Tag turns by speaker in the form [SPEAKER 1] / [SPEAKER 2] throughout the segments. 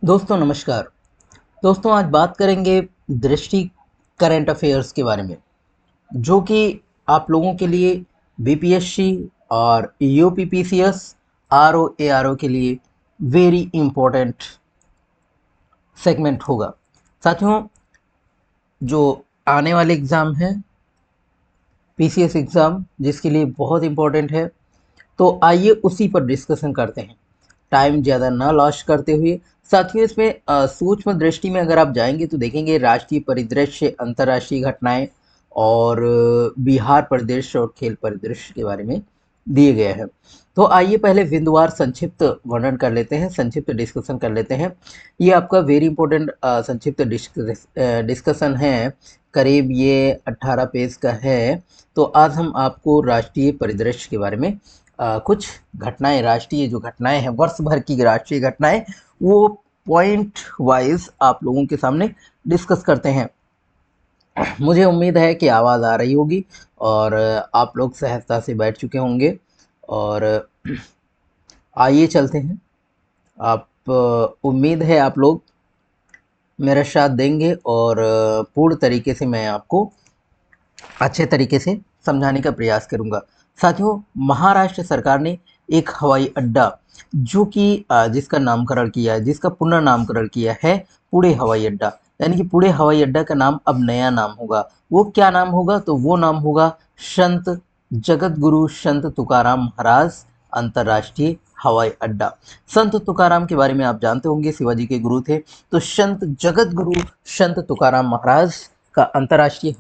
[SPEAKER 1] दोस्तों नमस्कार। दोस्तों आज बात करेंगे दृष्टि करंट अफेयर्स के बारे में, जो कि आप लोगों के लिए बीपीएससी और यूपीपीसीएस आरओ एआरओ के लिए वेरी इंपॉर्टेंट सेगमेंट होगा। साथियों, जो आने वाले एग्ज़ाम हैं पीसीएस एग्ज़ाम, जिसके लिए बहुत इंपॉर्टेंट है, तो आइए उसी पर डिस्कशन करते हैं, टाइम ज़्यादा ना लॉस करते हुए। साथियों, इसमें सूक्ष्म दृष्टि में अगर आप जाएंगे तो देखेंगे राष्ट्रीय परिदृश्य, अंतर्राष्ट्रीय घटनाएं और बिहार परिदृश्य और खेल परिदृश्य के बारे में दिए गए हैं। तो आइए पहले बिंदुवार संक्षिप्त वर्णन कर लेते हैं, संक्षिप्त डिस्कशन कर लेते हैं। ये आपका वेरी इंपॉर्टेंट संक्षिप्त डिस्कशन है, करीब ये 18 पेज का है। तो आज हम आपको राष्ट्रीय परिदृश्य के बारे में कुछ घटनाएं, राष्ट्रीय जो घटनाएं हैं, वर्ष भर की राष्ट्रीय घटनाएं, वो पॉइंट वाइज आप लोगों के सामने डिस्कस करते हैं। मुझे उम्मीद है कि आवाज़ आ रही होगी और आप लोग सहजता से बैठ चुके होंगे। और आइए चलते हैं। आप उम्मीद है आप लोग मेरा साथ देंगे और पूर्ण तरीके से मैं आपको अच्छे तरीके से समझाने का प्रयास करूंगा। साथियों, महाराष्ट्र सरकार ने एक हवाई अड्डा, जो कि जिसका नामकरण किया है, जिसका पुनर्नामकरण किया है पुणे हवाई अड्डा, यानी कि पुणे हवाई अड्डा का नाम अब नया नाम होगा। वो क्या नाम होगा? तो वो नाम होगा संत जगत गुरु संत तुकाराम महाराज अंतर्राष्ट्रीय हवाई अड्डा। संत तुकाराम के बारे में आप जानते होंगे, शिवाजी के गुरु थे। तो संत जगत गुरु संत तुकाराम महाराज का अंतर्राष्ट्रीय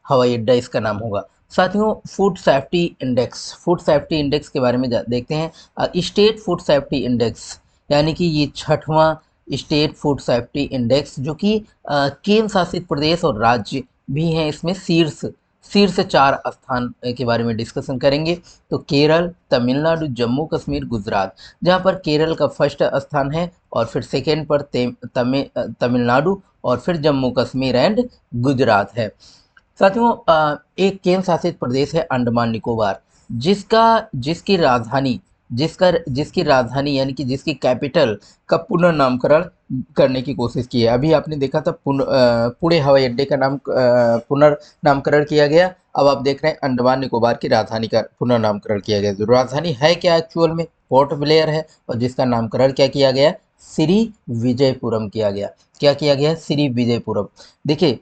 [SPEAKER 1] हवाई अड्डा इसका नाम होगा। साथियों, फूड सेफ्टी इंडेक्स के बारे में देखते हैं। स्टेट फूड सेफ्टी इंडेक्स, यानी कि ये छठवां स्टेट फूड सेफ्टी इंडेक्स, जो कि केंद्र शासित प्रदेश और राज्य भी हैं इसमें शीर्ष शीर्ष 4 स्थान के बारे में डिस्कशन करेंगे। तो केरल, तमिलनाडु, जम्मू कश्मीर, गुजरात, जहाँ पर केरल का फर्स्ट स्थान है और फिर सेकेंड पर तमिलनाडु और फिर जम्मू कश्मीर एंड गुजरात है। साथियों, एक केंद्र शासित प्रदेश है अंडमान निकोबार, जिसका जिसकी राजधानी यानी कि जिसकी कैपिटल का पुनर्नामकरण करने की कोशिश की है। अभी आपने देखा था पुणे हवाई अड्डे का नाम पुनर्नामकरण किया गया। अब आप देख रहे हैं अंडमान निकोबार की राजधानी का पुनर्नामकरण किया गया। जो राजधानी है क्या एक्चुअल में? पोर्ट ब्लेयर है, और जिसका नामकरण क्या किया गया? श्री विजयपुरम किया गया। क्या किया गया? श्री विजयपुरम। देखिए,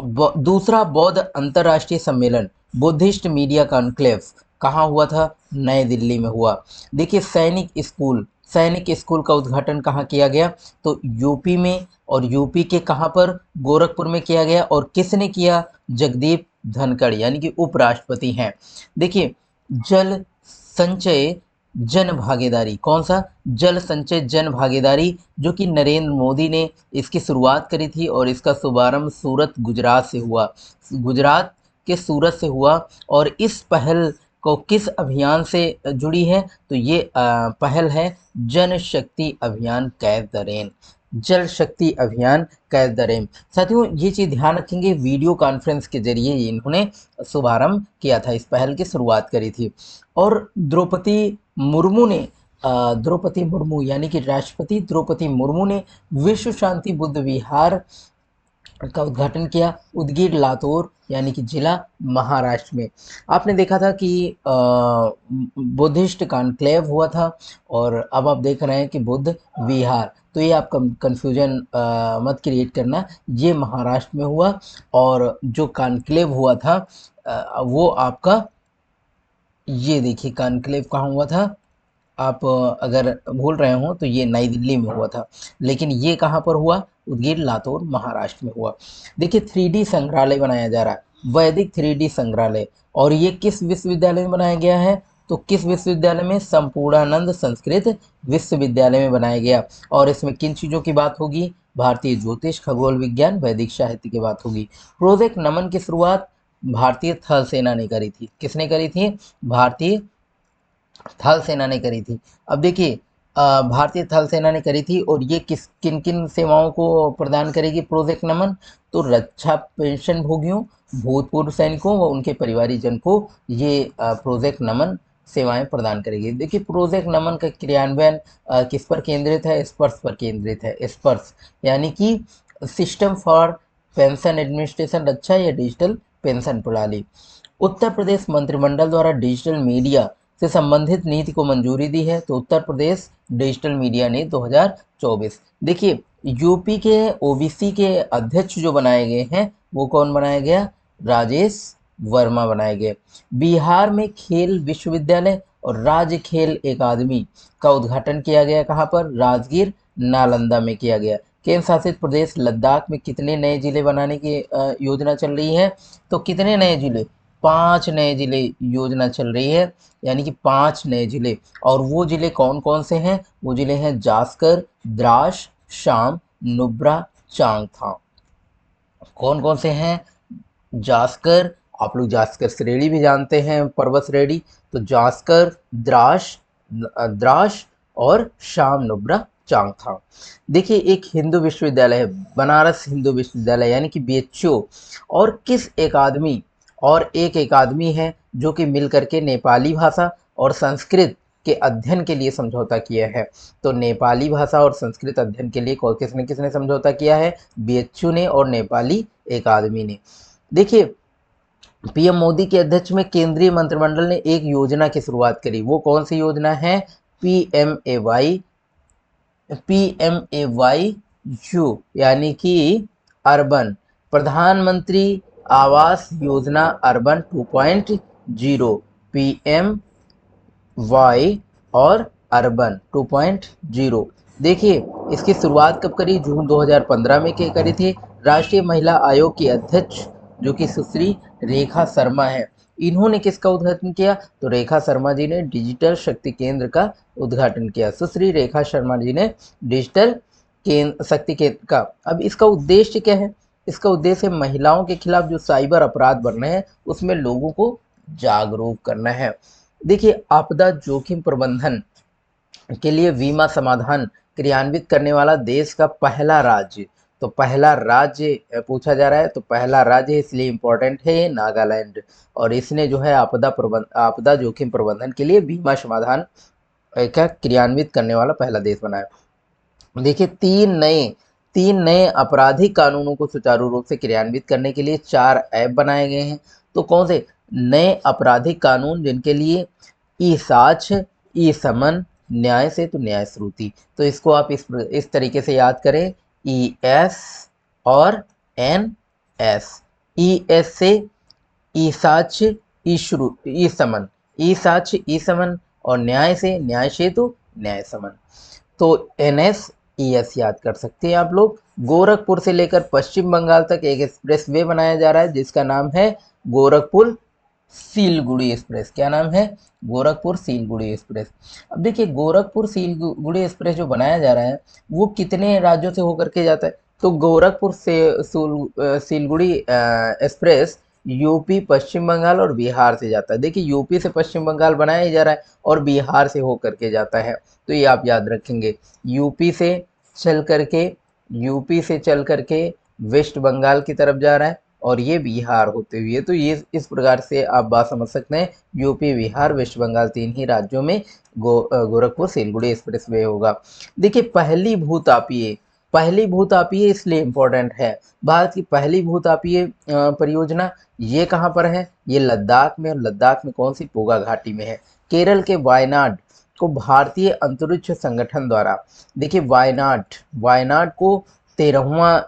[SPEAKER 1] दूसरा बौद्ध अंतर्राष्ट्रीय सम्मेलन, बुद्धिस्ट मीडिया कॉन्क्लेव, कहाँ हुआ था? नई दिल्ली में हुआ। देखिए, सैनिक स्कूल का उद्घाटन कहाँ किया गया? तो यूपी में, और यूपी के कहाँ पर? गोरखपुर में किया गया। और किसने किया? जगदीप धनखड़, यानी कि उपराष्ट्रपति हैं। देखिए, जल संचय जन भागीदारी, कौन सा? जल संचय जन भागीदारी, जो कि नरेंद्र मोदी ने इसकी शुरुआत करी थी और इसका शुभारंभ गुजरात से हुआ। गुजरात के सूरत से हुआ। और इस पहल को किस अभियान से जुड़ी है? तो ये पहल है जन शक्ति अभियान कैच द रेन। जल शक्ति अभियान कैच द रेन। साथियों, ये चीज़ ध्यान रखेंगे, वीडियो कॉन्फ्रेंस के जरिए इन्होंने शुभारंभ किया था, इस पहल की शुरुआत करी थी। और द्रौपदी मुर्मू यानी कि राष्ट्रपति द्रौपदी मुर्मू ने विश्व शांति बुद्ध विहार का उद्घाटन किया, उदगीर लातूर यानी कि जिला महाराष्ट्र में। आपने देखा था कि बुद्धिस्ट कॉन्क्लेव हुआ था, और अब आप देख रहे हैं कि बुद्ध विहार। तो ये आपका कन्फ्यूजन मत क्रिएट करना, ये महाराष्ट्र में हुआ। और जो कॉन्क्लेव हुआ था वो आपका, ये देखिए कॉन्क्लेव कहाँ हुआ था। आप अगर भूल रहे हो तो ये नई दिल्ली में हुआ था, लेकिन ये कहाँ पर हुआ? उदगीर लातूर महाराष्ट्र में हुआ। देखिए, 3D संग्रहालय बनाया जा रहा है, वैदिक 3D संग्रहालय। और ये किस विश्वविद्यालय में बनाया गया है? तो किस विश्वविद्यालय में? संपूर्णानंद संस्कृत विश्वविद्यालय में बनाया गया। और इसमें किन चीज़ों की बात होगी? भारतीय ज्योतिष, खगोल विज्ञान, वैदिक साहित्य की बात होगी। प्रोजेक्ट नमन की शुरुआत भारतीय थल सेना ने करी थी। किसने करी थी? भारतीय थल सेना ने करी थी। अब देखिए, भारतीय थल सेना ने करी थी, और ये किन किन सेवाओं को प्रदान करेगी प्रोजेक्ट नमन? तो रक्षा पेंशन भोगियों, भूतपूर्व सैनिकों व उनके परिवारीजन को ये प्रोजेक्ट नमन सेवाएं प्रदान करेगी। देखिए प्रोजेक्ट नमन का क्रियान्वयन किस पर केंद्रित है? स्पर्श पर केंद्रित है। स्पर्श यानी कि सिस्टम फॉर पेंशन एडमिनिस्ट्रेशन, अच्छा या डिजिटल पेंशन प्रणाली। उत्तर प्रदेश मंत्रिमंडल द्वारा डिजिटल मीडिया से संबंधित नीति को मंजूरी दी है, तो उत्तर प्रदेश डिजिटल मीडिया नीति 2024। देखिए यूपी के ओबीसी के अध्यक्ष जो बनाए गए हैं वो कौन बनाया गया? राजेश वर्मा बनाए गए। बिहार में खेल विश्वविद्यालय और राज्य खेल अकादमी का उद्घाटन किया गया, कहाँ पर? राजगीर नालंदा में किया गया। केंद्र शासित प्रदेश लद्दाख में कितने नए जिले बनाने की योजना चल रही है? तो कितने नए जिले? 5 नए जिले योजना चल रही है, यानी कि 5 नए जिले। और वो जिले कौन कौन से हैं? वो जिले हैं जास्कर, द्रास, शाम, नुब्रा, चांगथांग। कौन कौन से हैं? जास्कर, आप लोग जास्कर श्रेणी भी जानते हैं, पर्वत श्रेणी, तो जास्कर, द्रास और शाम, नुब्रा, चांगथांग। देखिए एक हिंदू विश्वविद्यालय है, बनारस हिंदू विश्वविद्यालय यानी कि बीएचयू, और किस एकादमी, और एक एकादमी है जो कि मिल करके नेपाली भाषा और संस्कृत के अध्ययन के लिए समझौता किया है। तो नेपाली भाषा और संस्कृत अध्ययन के लिए किसने किसने समझौता किया है? बीएचयू ने और नेपाली एकादमी ने। देखिए पीएम मोदी के अध्यक्ष में केंद्रीय मंत्रिमंडल ने एक योजना की शुरुआत करी, वो कौन सी योजना है? पीएमएवाई यू, यानी कि अर्बन, प्रधानमंत्री Awas Yojana urban 2.0, PM Y और अर्बन 2.0। देखिए इसकी शुरुआत कब करी? जून 2015 में करी थी। राष्ट्रीय महिला आयोग की अध्यक्ष जो कि सुश्री रेखा शर्मा है, इन्होंने किसका उद्घाटन किया? तो रेखा शर्मा जी ने डिजिटल शक्ति केंद्र का उद्घाटन किया। सुश्री रेखा शर्मा जी ने डिजिटल शक्ति केंद्र का। अब इसका उद्देश्य क्या है? इसका उद्देश्य महिलाओं के खिलाफ जो साइबर अपराध बढ़ रहे हैं उसमें लोगों को जागरूक करना है। देखिए आपदा जोखिम प्रबंधन के लिए बीमा समाधान क्रियान्वित करने वाला देश का पहला राज्य, तो पहला राज्य पूछा जा रहा है, तो पहला राज्य इसलिए इम्पोर्टेंट है नागालैंड, और इसने जो है आपदा जोखिम प्रबंधन के लिए बीमा समाधान का क्रियान्वित करने वाला पहला देश बना है। देखिए तीन नए आपराधिक कानूनों को सुचारू रूप से क्रियान्वित करने के लिए 4 ऐप बनाए गए हैं। तो कौन से नए आपराधिक कानून? जिनके लिए ई साक्ष्य, ई समन, न्याय सेतु, न्याय श्रुति। तो इसको आप इस तरीके से याद करें, ई एस और एन एस। ई एस से ई साक्ष्य, ई समन, ई साक्ष्य, ई समन, और न्याय से न्याय सेतु, न्याय समन। तो एन एस ई एस याद कर सकते हैं आप लोग। गोरखपुर से लेकर पश्चिम बंगाल तक एक एक्सप्रेस वे बनाया जा रहा है जिसका नाम है गोरखपुर सिलगुड़ी एक्सप्रेस। क्या नाम है? गोरखपुर सिलगुड़ी एक्सप्रेस। अब देखिए गोरखपुर सिलगुड़ी एक्सप्रेस जो बनाया जा रहा है वो कितने राज्यों से होकर के जाता है? तो गोरखपुर से सिलगुड़ी एक्सप्रेस यूपी, पश्चिम बंगाल और बिहार से जाता है। देखिए यूपी से पश्चिम बंगाल बनाया ही जा रहा है और बिहार से होकर के जाता है, तो ये आप याद रखेंगे। यूपी से चल करके वेस्ट बंगाल की तरफ जा रहा है और ये बिहार होते हुए, तो ये इस प्रकार से आप बात समझ सकते हैं। यूपी, बिहार, वेस्ट बंगाल 3 ही राज्यों में गोरखपुर सिलगुड़ी एक्सप्रेस वे होगा। देखिए पहली भूतापीय इसलिए इम्पोर्टेंट है, भारत की पहली भूतापीय परियोजना ये कहाँ पर है? ये लद्दाख में, और लद्दाख में कौन सी? पोगा घाटी में है। केरल के वायनाड को भारतीय अंतरिक्ष संगठन द्वारा, देखिए वायनाड को 13वां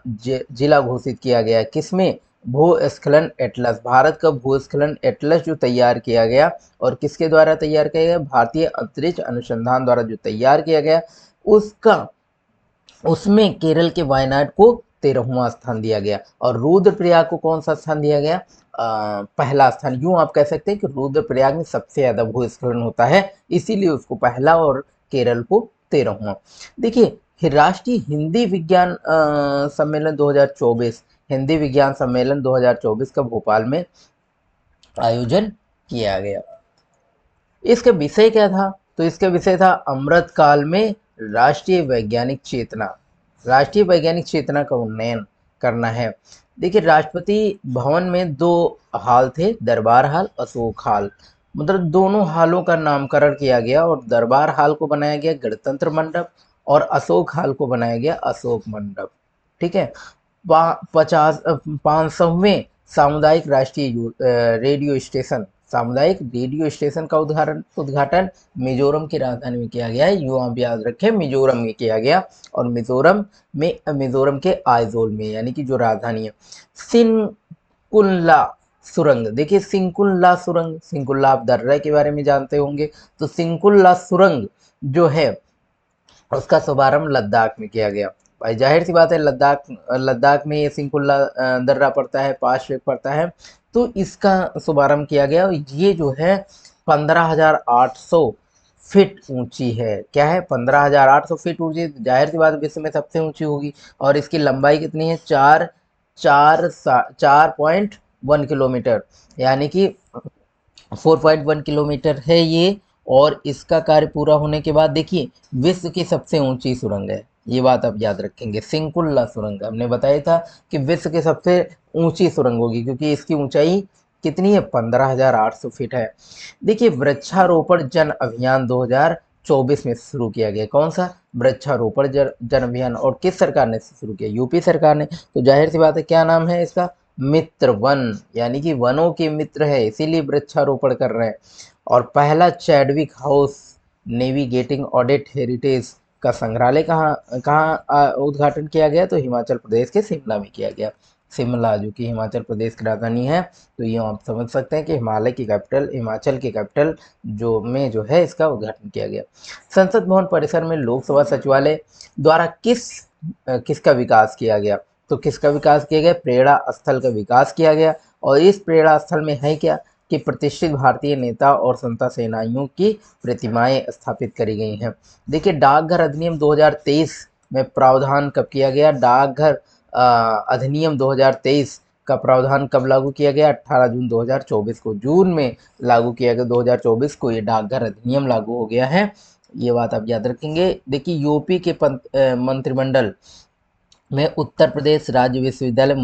[SPEAKER 1] जिला घोषित किया गया। किसमें? भूस्खलन एटलस, भारत का भूस्खलन एटलस जो तैयार किया गया, और किसके द्वारा तैयार किया गया? भारतीय अंतरिक्ष अनुसंधान द्वारा जो तैयार किया गया उसमें केरल के वायनाड को 13वां स्थान दिया गया। और रुद्रप्रयाग को कौन सा स्थान दिया गया? पहला स्थान। यूं आप कह सकते हैं कि रुद्रप्रयाग में सबसे ज्यादा भूस्खलन होता है, इसीलिए उसको पहला और केरल को 13वां। देखिए राष्ट्रीय हिंदी विज्ञान सम्मेलन 2024, हिंदी विज्ञान सम्मेलन 2024 का भोपाल में आयोजन किया गया। इसका विषय क्या था? तो इसका विषय था अमृत काल में राष्ट्रीय वैज्ञानिक चेतना का उन्नयन करना है। देखिए राष्ट्रपति भवन में 2 हाल थे, दरबार हाल, अशोक हाल। मतलब दोनों हालों का नामकरण किया गया और दरबार हाल को बनाया गया गणतंत्र मंडप और अशोक हाल को बनाया गया अशोक मंडप। ठीक है। 500वें सामुदायिक राष्ट्रीय रेडियो स्टेशन, सामुदायिक रेडियो स्टेशन का उद्घाटन उद्घाटन मिजोरम की राजधानी में किया गया है। यो आप याद रखें, मिजोरम में किया गया और मिजोरम के आइजोल में, यानी कि जो राजधानी है। सिनकुल्ला सुरंग, देखिए सिंकुल्ला सुरंग, सिंकुल्ला आप दर्रा के बारे में जानते होंगे, तो सिंकुल्ला सुरंग जो है उसका शुभारंभ लद्दाख में किया गया। भाई जाहिर सी बात है, लद्दाख लद्दाख में ये सिंकुल्ला दर्रा पड़ता है, पास पड़ता है, तो इसका शुभारंभ किया गया। ये जो है 15,800 फीट ऊंची है। क्या है? 15,800 फीट ऊंची, जाहिर सी बात विश्व में सबसे ऊंची होगी। और इसकी लंबाई कितनी है? 4.1 किलोमीटर, यानी कि 4.1 किलोमीटर है ये। और इसका कार्य पूरा होने के बाद देखिए विश्व की सबसे ऊंची सुरंग है, ये बात आप याद रखेंगे। सिंकुल्ला सुरंग हमने बताया था कि विश्व की सबसे ऊंची सुरंग होगी, क्योंकि इसकी ऊंचाई कितनी है? 15,800 फीट है। देखिए वृक्षारोपण जन अभियान 2024 में शुरू किया गया। कौन सा? वृक्षारोपण जन अभियान। और किस सरकार ने शुरू किया? यूपी सरकार ने। तो जाहिर सी बात है, क्या नाम है इसका? मित्र वन, यानी कि वनों के मित्र है, इसीलिए वृक्षारोपण कर रहे हैं। और पहला Chadwick house navigating audit heritage का संग्रहालय कहाँ कहाँ उद्घाटन किया गया? तो हिमाचल प्रदेश के शिमला में किया गया। शिमला जो कि हिमाचल प्रदेश की राजधानी है, तो ये आप समझ सकते हैं कि हिमालय की कैपिटल, हिमाचल की कैपिटल जो है इसका उद्घाटन किया गया। संसद भवन परिसर में लोकसभा सचिवालय द्वारा किसका विकास किया गया? तो किसका विकास किया गया? प्रेरणा स्थल का विकास किया गया। और इस प्रेरणा स्थल में है क्या कि प्रतिष्ठित भारतीय नेता और स्वतंत्रता सेनानियों की प्रतिमाएं स्थापित करी गई हैं। देखिए डाकघर अधिनियम 2023 में प्रावधान कब किया गया? डाकघर अधिनियम 2023 का प्रावधान कब लागू किया गया? 18 जून 2024 को, जून में लागू किया गया। 2024 को ये डाकघर अधिनियम लागू हो गया है, ये बात आप याद रखेंगे। देखिए यूपी के मंत्रिमंडल में उत्तर प्रदेश राज्य विश्वविद्यालय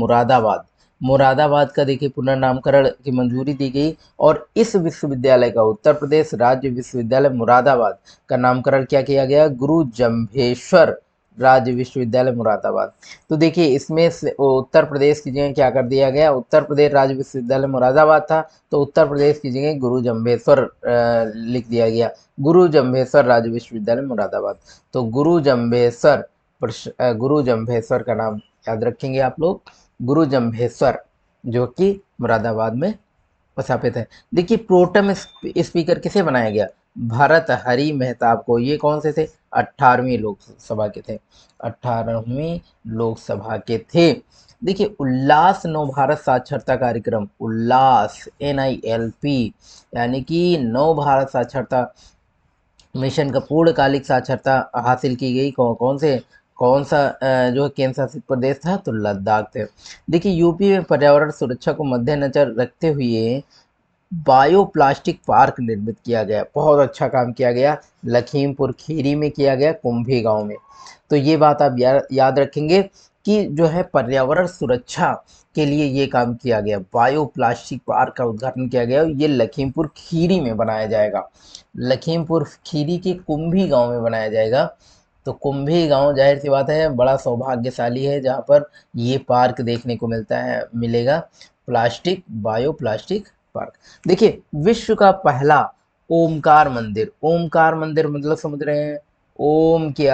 [SPEAKER 1] मुरादाबाद का देखिए पुनर्नामकरण की मंजूरी दी गई। और इस विश्वविद्यालय का, उत्तर प्रदेश राज्य विश्वविद्यालय मुरादाबाद का नामकरण क्या किया गया? गुरु जम्भेश्वर राज्य विश्वविद्यालय मुरादाबाद। तो देखिए इसमें से उत्तर प्रदेश की जगह क्या कर दिया गया? उत्तर प्रदेश राज्य विश्वविद्यालय मुरादाबाद था, तो उत्तर प्रदेश की जगह गुरु जम्भेश्वर लिख दिया गया। गुरु जम्भेश्वर राज्य विश्वविद्यालय मुरादाबाद। तो गुरु जम्भेश्वर का नाम याद रखेंगे आप लोग, गुरु जम्भेश्वर, जो कि मुरादाबाद में स्थापित है। देखिए प्रोटम स्पीकर किसे बनाया गया? भरत हरि मेहताब को। ये कौन से थे? 18वीं लोकसभा के थे, 18वीं लोकसभा के थे। देखिए उल्लास नव भारत साक्षरता कार्यक्रम, उल्लास NILP, यानी कि नव भारत साक्षरता मिशन का पूर्णकालिक साक्षरता हासिल की गई कौन सा जो केंद्र शासित प्रदेश था? तो लद्दाख थे। देखिए यूपी में पर्यावरण सुरक्षा को मद्देनजर रखते हुए बायो प्लास्टिक पार्क निर्मित किया गया। बहुत अच्छा काम किया गया, लखीमपुर खीरी में किया गया, कुंभी गांव में। तो ये बात आप याद रखेंगे कि जो है पर्यावरण सुरक्षा के लिए ये काम किया गया, बायो प्लास्टिक पार्क का उद्घाटन किया गया। ये लखीमपुर खीरी में बनाया जाएगा, लखीमपुर खीरी के कुंभी गांव में बनाया जाएगा। तो कुंभी गांव जाहिर सी बात है बड़ा सौभाग्यशाली है, जहाँ पर ये पार्क देखने को मिलेगा, बायो प्लास्टिक पार्क। देखिए विश्व का पहला ओमकार मंदिर मतलब समझ रहे हैं, ओम के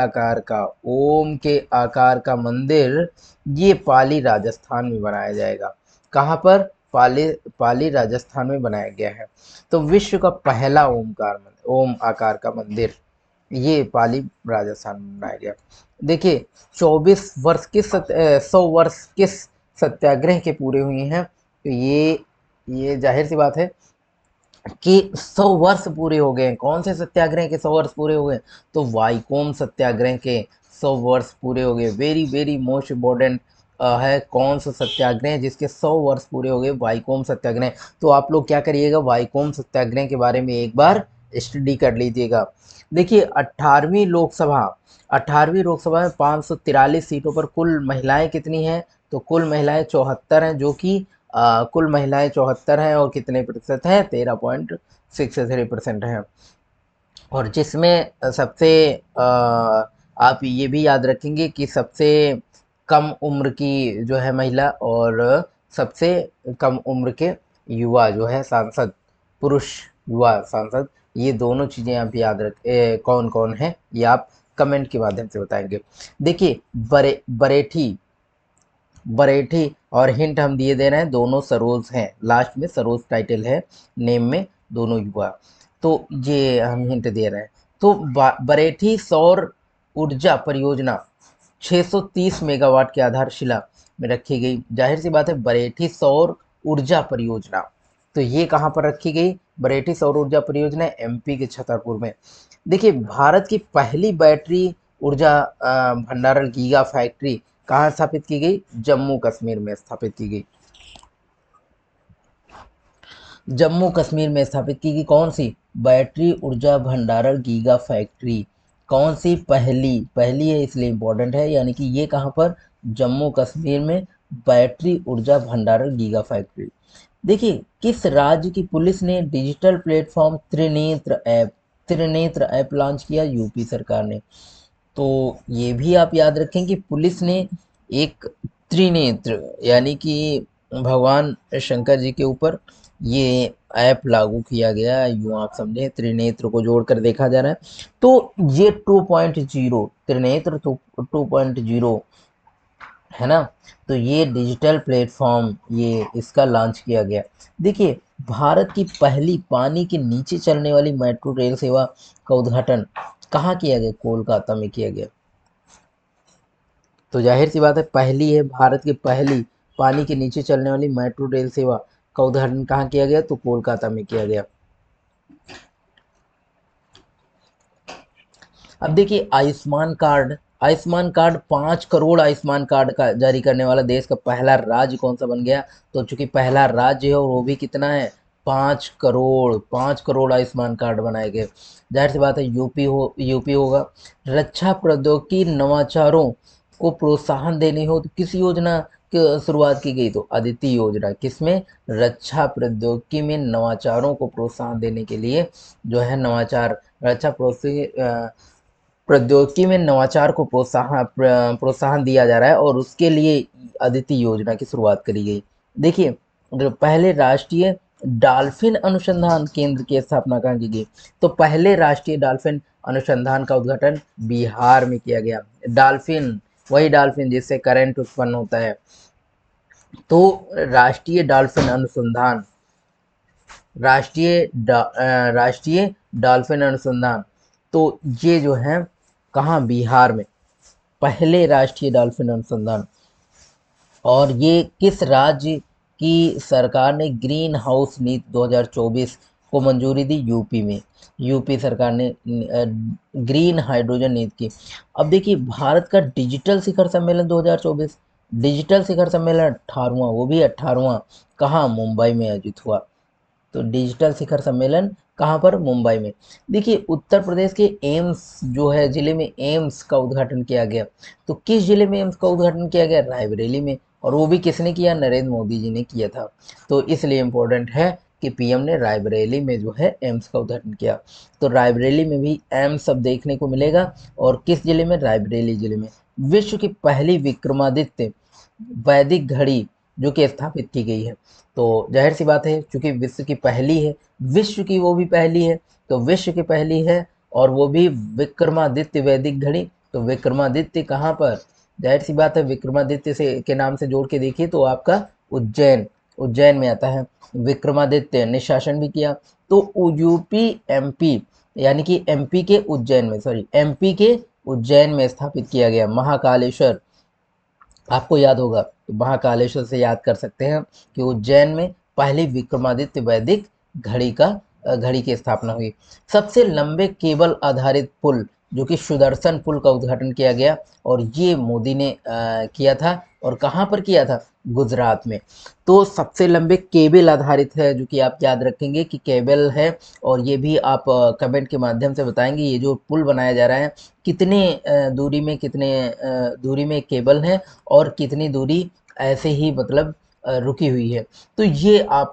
[SPEAKER 1] आकार का मंदिर, ये पाली राजस्थान में बनाया जाएगा। कहाँ पर? पाली राजस्थान में बनाया गया है। तो विश्व का पहला ओम आकार का मंदिर, ये पाली राजस्थान में बनाया गया। देखिए 100 वर्ष किस सत्याग्रह के पूरे हुए हैं? तो ये जाहिर सी बात है कि 100 वर्ष पूरे हो गए हैं। कौन से सत्याग्रह के 100 वर्ष पूरे हो गए? तो वाईकोम सत्याग्रह के 100 वर्ष पूरे हो गए। वेरी वेरी मोस्ट इम्पोर्टेंट है, कौन सा सत्याग्रह जिसके 100 वर्ष पूरे हो गए? वाईकोम सत्याग्रह। तो आप लोग क्या करिएगा, वाईकोम सत्याग्रह के बारे में एक बार स्टडी कर लीजिएगा। देखिए 18वीं लोकसभा में 543 सीटों पर कुल महिलाएं कितनी हैं? तो कुल महिलाएं 74 हैं, जो कि कुल महिलाएं 74 हैं और कितने प्रतिशत है? 63% है। और जिसमें सबसे आप ये भी याद रखेंगे कि सबसे कम उम्र की जो है महिला और सबसे कम उम्र के युवा जो है सांसद, पुरुष युवा सांसद, ये दोनों चीज़ें आप याद कौन कौन है ये आप कमेंट के माध्यम से बताएंगे। देखिए बरेठी बरेठी और हिंट हम दिए दे रहे हैं, दोनों सरोज हैं, लास्ट में सरोज टाइटल है, नेम में दोनों युवा, तो ये हम हिंट दे रहे हैं। तो बरेठी सौर ऊर्जा परियोजना 630 मेगावाट की आधारशिला में रखी गई। जाहिर सी बात है, बरेठी सौर ऊर्जा परियोजना, तो ये कहाँ पर रखी गई? बरेठी सौर ऊर्जा परियोजना एमपी के छतरपुर में। देखिए, भारत की पहली बैटरी ऊर्जा भंडारण गीगा फैक्ट्री कहाँ स्थापित की गई? जम्मू कश्मीर में स्थापित की गई। जम्मू कश्मीर में स्थापित की गई कौन सी? बैटरी ऊर्जा भंडारण गीगा फैक्ट्री। कौन सी? पहली है, इसलिए इम्पोर्टेंट है, यानी कि ये कहाँ पर? जम्मू कश्मीर में बैटरी ऊर्जा भंडारण गीगा फैक्ट्री। देखिए, किस राज्य की पुलिस ने digital platform Trinetra app launch किया? यूपी सरकार ने। तो ये भी आप याद रखें कि पुलिस ने एक त्रिनेत्र यानी कि भगवान शंकर जी के ऊपर ये ऐप लागू किया गया है, यूँ आप समझें, त्रिनेत्र को जोड़कर देखा जा रहा है। तो ये 2.0 त्रिनेत्र 2.0 है ना, तो ये डिजिटल प्लेटफॉर्म ये इसका लॉन्च किया गया। देखिए, भारत की पहली पानी के नीचे चलने वाली मेट्रो रेल सेवा का उद्घाटन कहाँ किया गया? कोलकाता में किया गया। तो जाहिर सी बात है, पहली है, भारत की पहली पानी के नीचे चलने वाली मेट्रो रेल सेवा का उद्घाटन कहाँ किया गया? तो कोलकाता में किया गया। अब देखिए, आयुष्मान कार्ड 5 करोड़ आयुष्मान कार्ड का जारी करने वाला देश का पहला राज्य कौन सा बन गया? तो चूंकि पहला राज्य है और वो भी कितना है? 5 करोड़ आयुष्मान कार्ड बनाए गए। जाहिर सी बात है, यूपी होगा। रक्षा प्रौद्योगिकी नवाचारों को प्रोत्साहन देने हो तो किस योजना की शुरुआत की गई? तो अदिति योजना। किसमें? रक्षा प्रौद्योगिकी में नवाचारों को प्रोत्साहन देने के लिए जो है नवाचार, रक्षा प्रौद्योगिकी में नवाचार को प्रोत्साहन दिया जा रहा है और उसके लिए अदिति योजना की शुरुआत करी गई। देखिए, जो पहले राष्ट्रीय डॉल्फिन अनुसंधान केंद्र की स्थापना कहाँ की गई? तो पहले राष्ट्रीय डॉल्फिन अनुसंधान का उद्घाटन बिहार में किया गया। डॉल्फिन, वही डॉल्फिन जिससे करंट उत्पन्न होता है। तो राष्ट्रीय डॉल्फिन अनुसंधान, तो ये जो है कहाँ? बिहार में पहले राष्ट्रीय डॉल्फिन अनुसंधान। और ये किस राज्य की सरकार ने ग्रीन हाउस नीति 2024 को मंजूरी दी? यूपी में। यूपी सरकार ने ग्रीन हाइड्रोजन नीति की। अब देखिए, भारत का डिजिटल शिखर सम्मेलन 2024, डिजिटल शिखर सम्मेलन 18वां, वो भी 18वां, कहाँ? मुंबई में आयोजित हुआ। तो डिजिटल शिखर सम्मेलन कहाँ पर? मुंबई में। देखिए, उत्तर प्रदेश के एम्स जो है जिले में एम्स का उद्घाटन किया गया। तो किस जिले में एम्स का उद्घाटन किया गया? रायबरेली में। और वो भी किसने किया? नरेंद्र मोदी जी ने किया था। तो इसलिए इम्पोर्टेंट है कि पीएम ने रायबरेली में जो है एम्स का उद्घाटन किया। तो रायबरेली में भी एम्स अब देखने को मिलेगा। और किस जिले में? रायबरेली जिले में। विश्व की पहली विक्रमादित्य वैदिक घड़ी जो कि स्थापित की गई है। तो जाहिर सी बात है, चूंकि विश्व की पहली है, विश्व की वो भी पहली है, तो विश्व की पहली है और वो भी विक्रमादित्य वैदिक घड़ी। तो विक्रमादित्य कहाँ पर? जाहिर सी बात है, विक्रमादित्य से के नाम से जोड़ के देखिए तो आपका उज्जैन में आता है। विक्रमादित्य ने शासन भी किया। तो यूपी एमपी यानी कि एमपी के उज्जैन में स्थापित किया गया महाकालेश्वर। आपको याद होगा तो महाकालेश्वर से याद कर सकते हैं कि उज्जैन में पहली विक्रमादित्य वैदिक घड़ी की स्थापना हुई। सबसे लंबे केबल आधारित पुल जो कि सुदर्शन पुल का उद्घाटन किया गया और ये मोदी ने किया था। और कहाँ पर किया था? गुजरात में। तो सबसे लंबे केबल आधारित है जो कि आप याद रखेंगे कि केबल है। और ये भी आप कमेंट के माध्यम से बताएंगे ये जो पुल बनाया जा रहा है कितने दूरी में केबल है और कितनी दूरी ऐसे ही मतलब रुकी हुई है। तो ये आप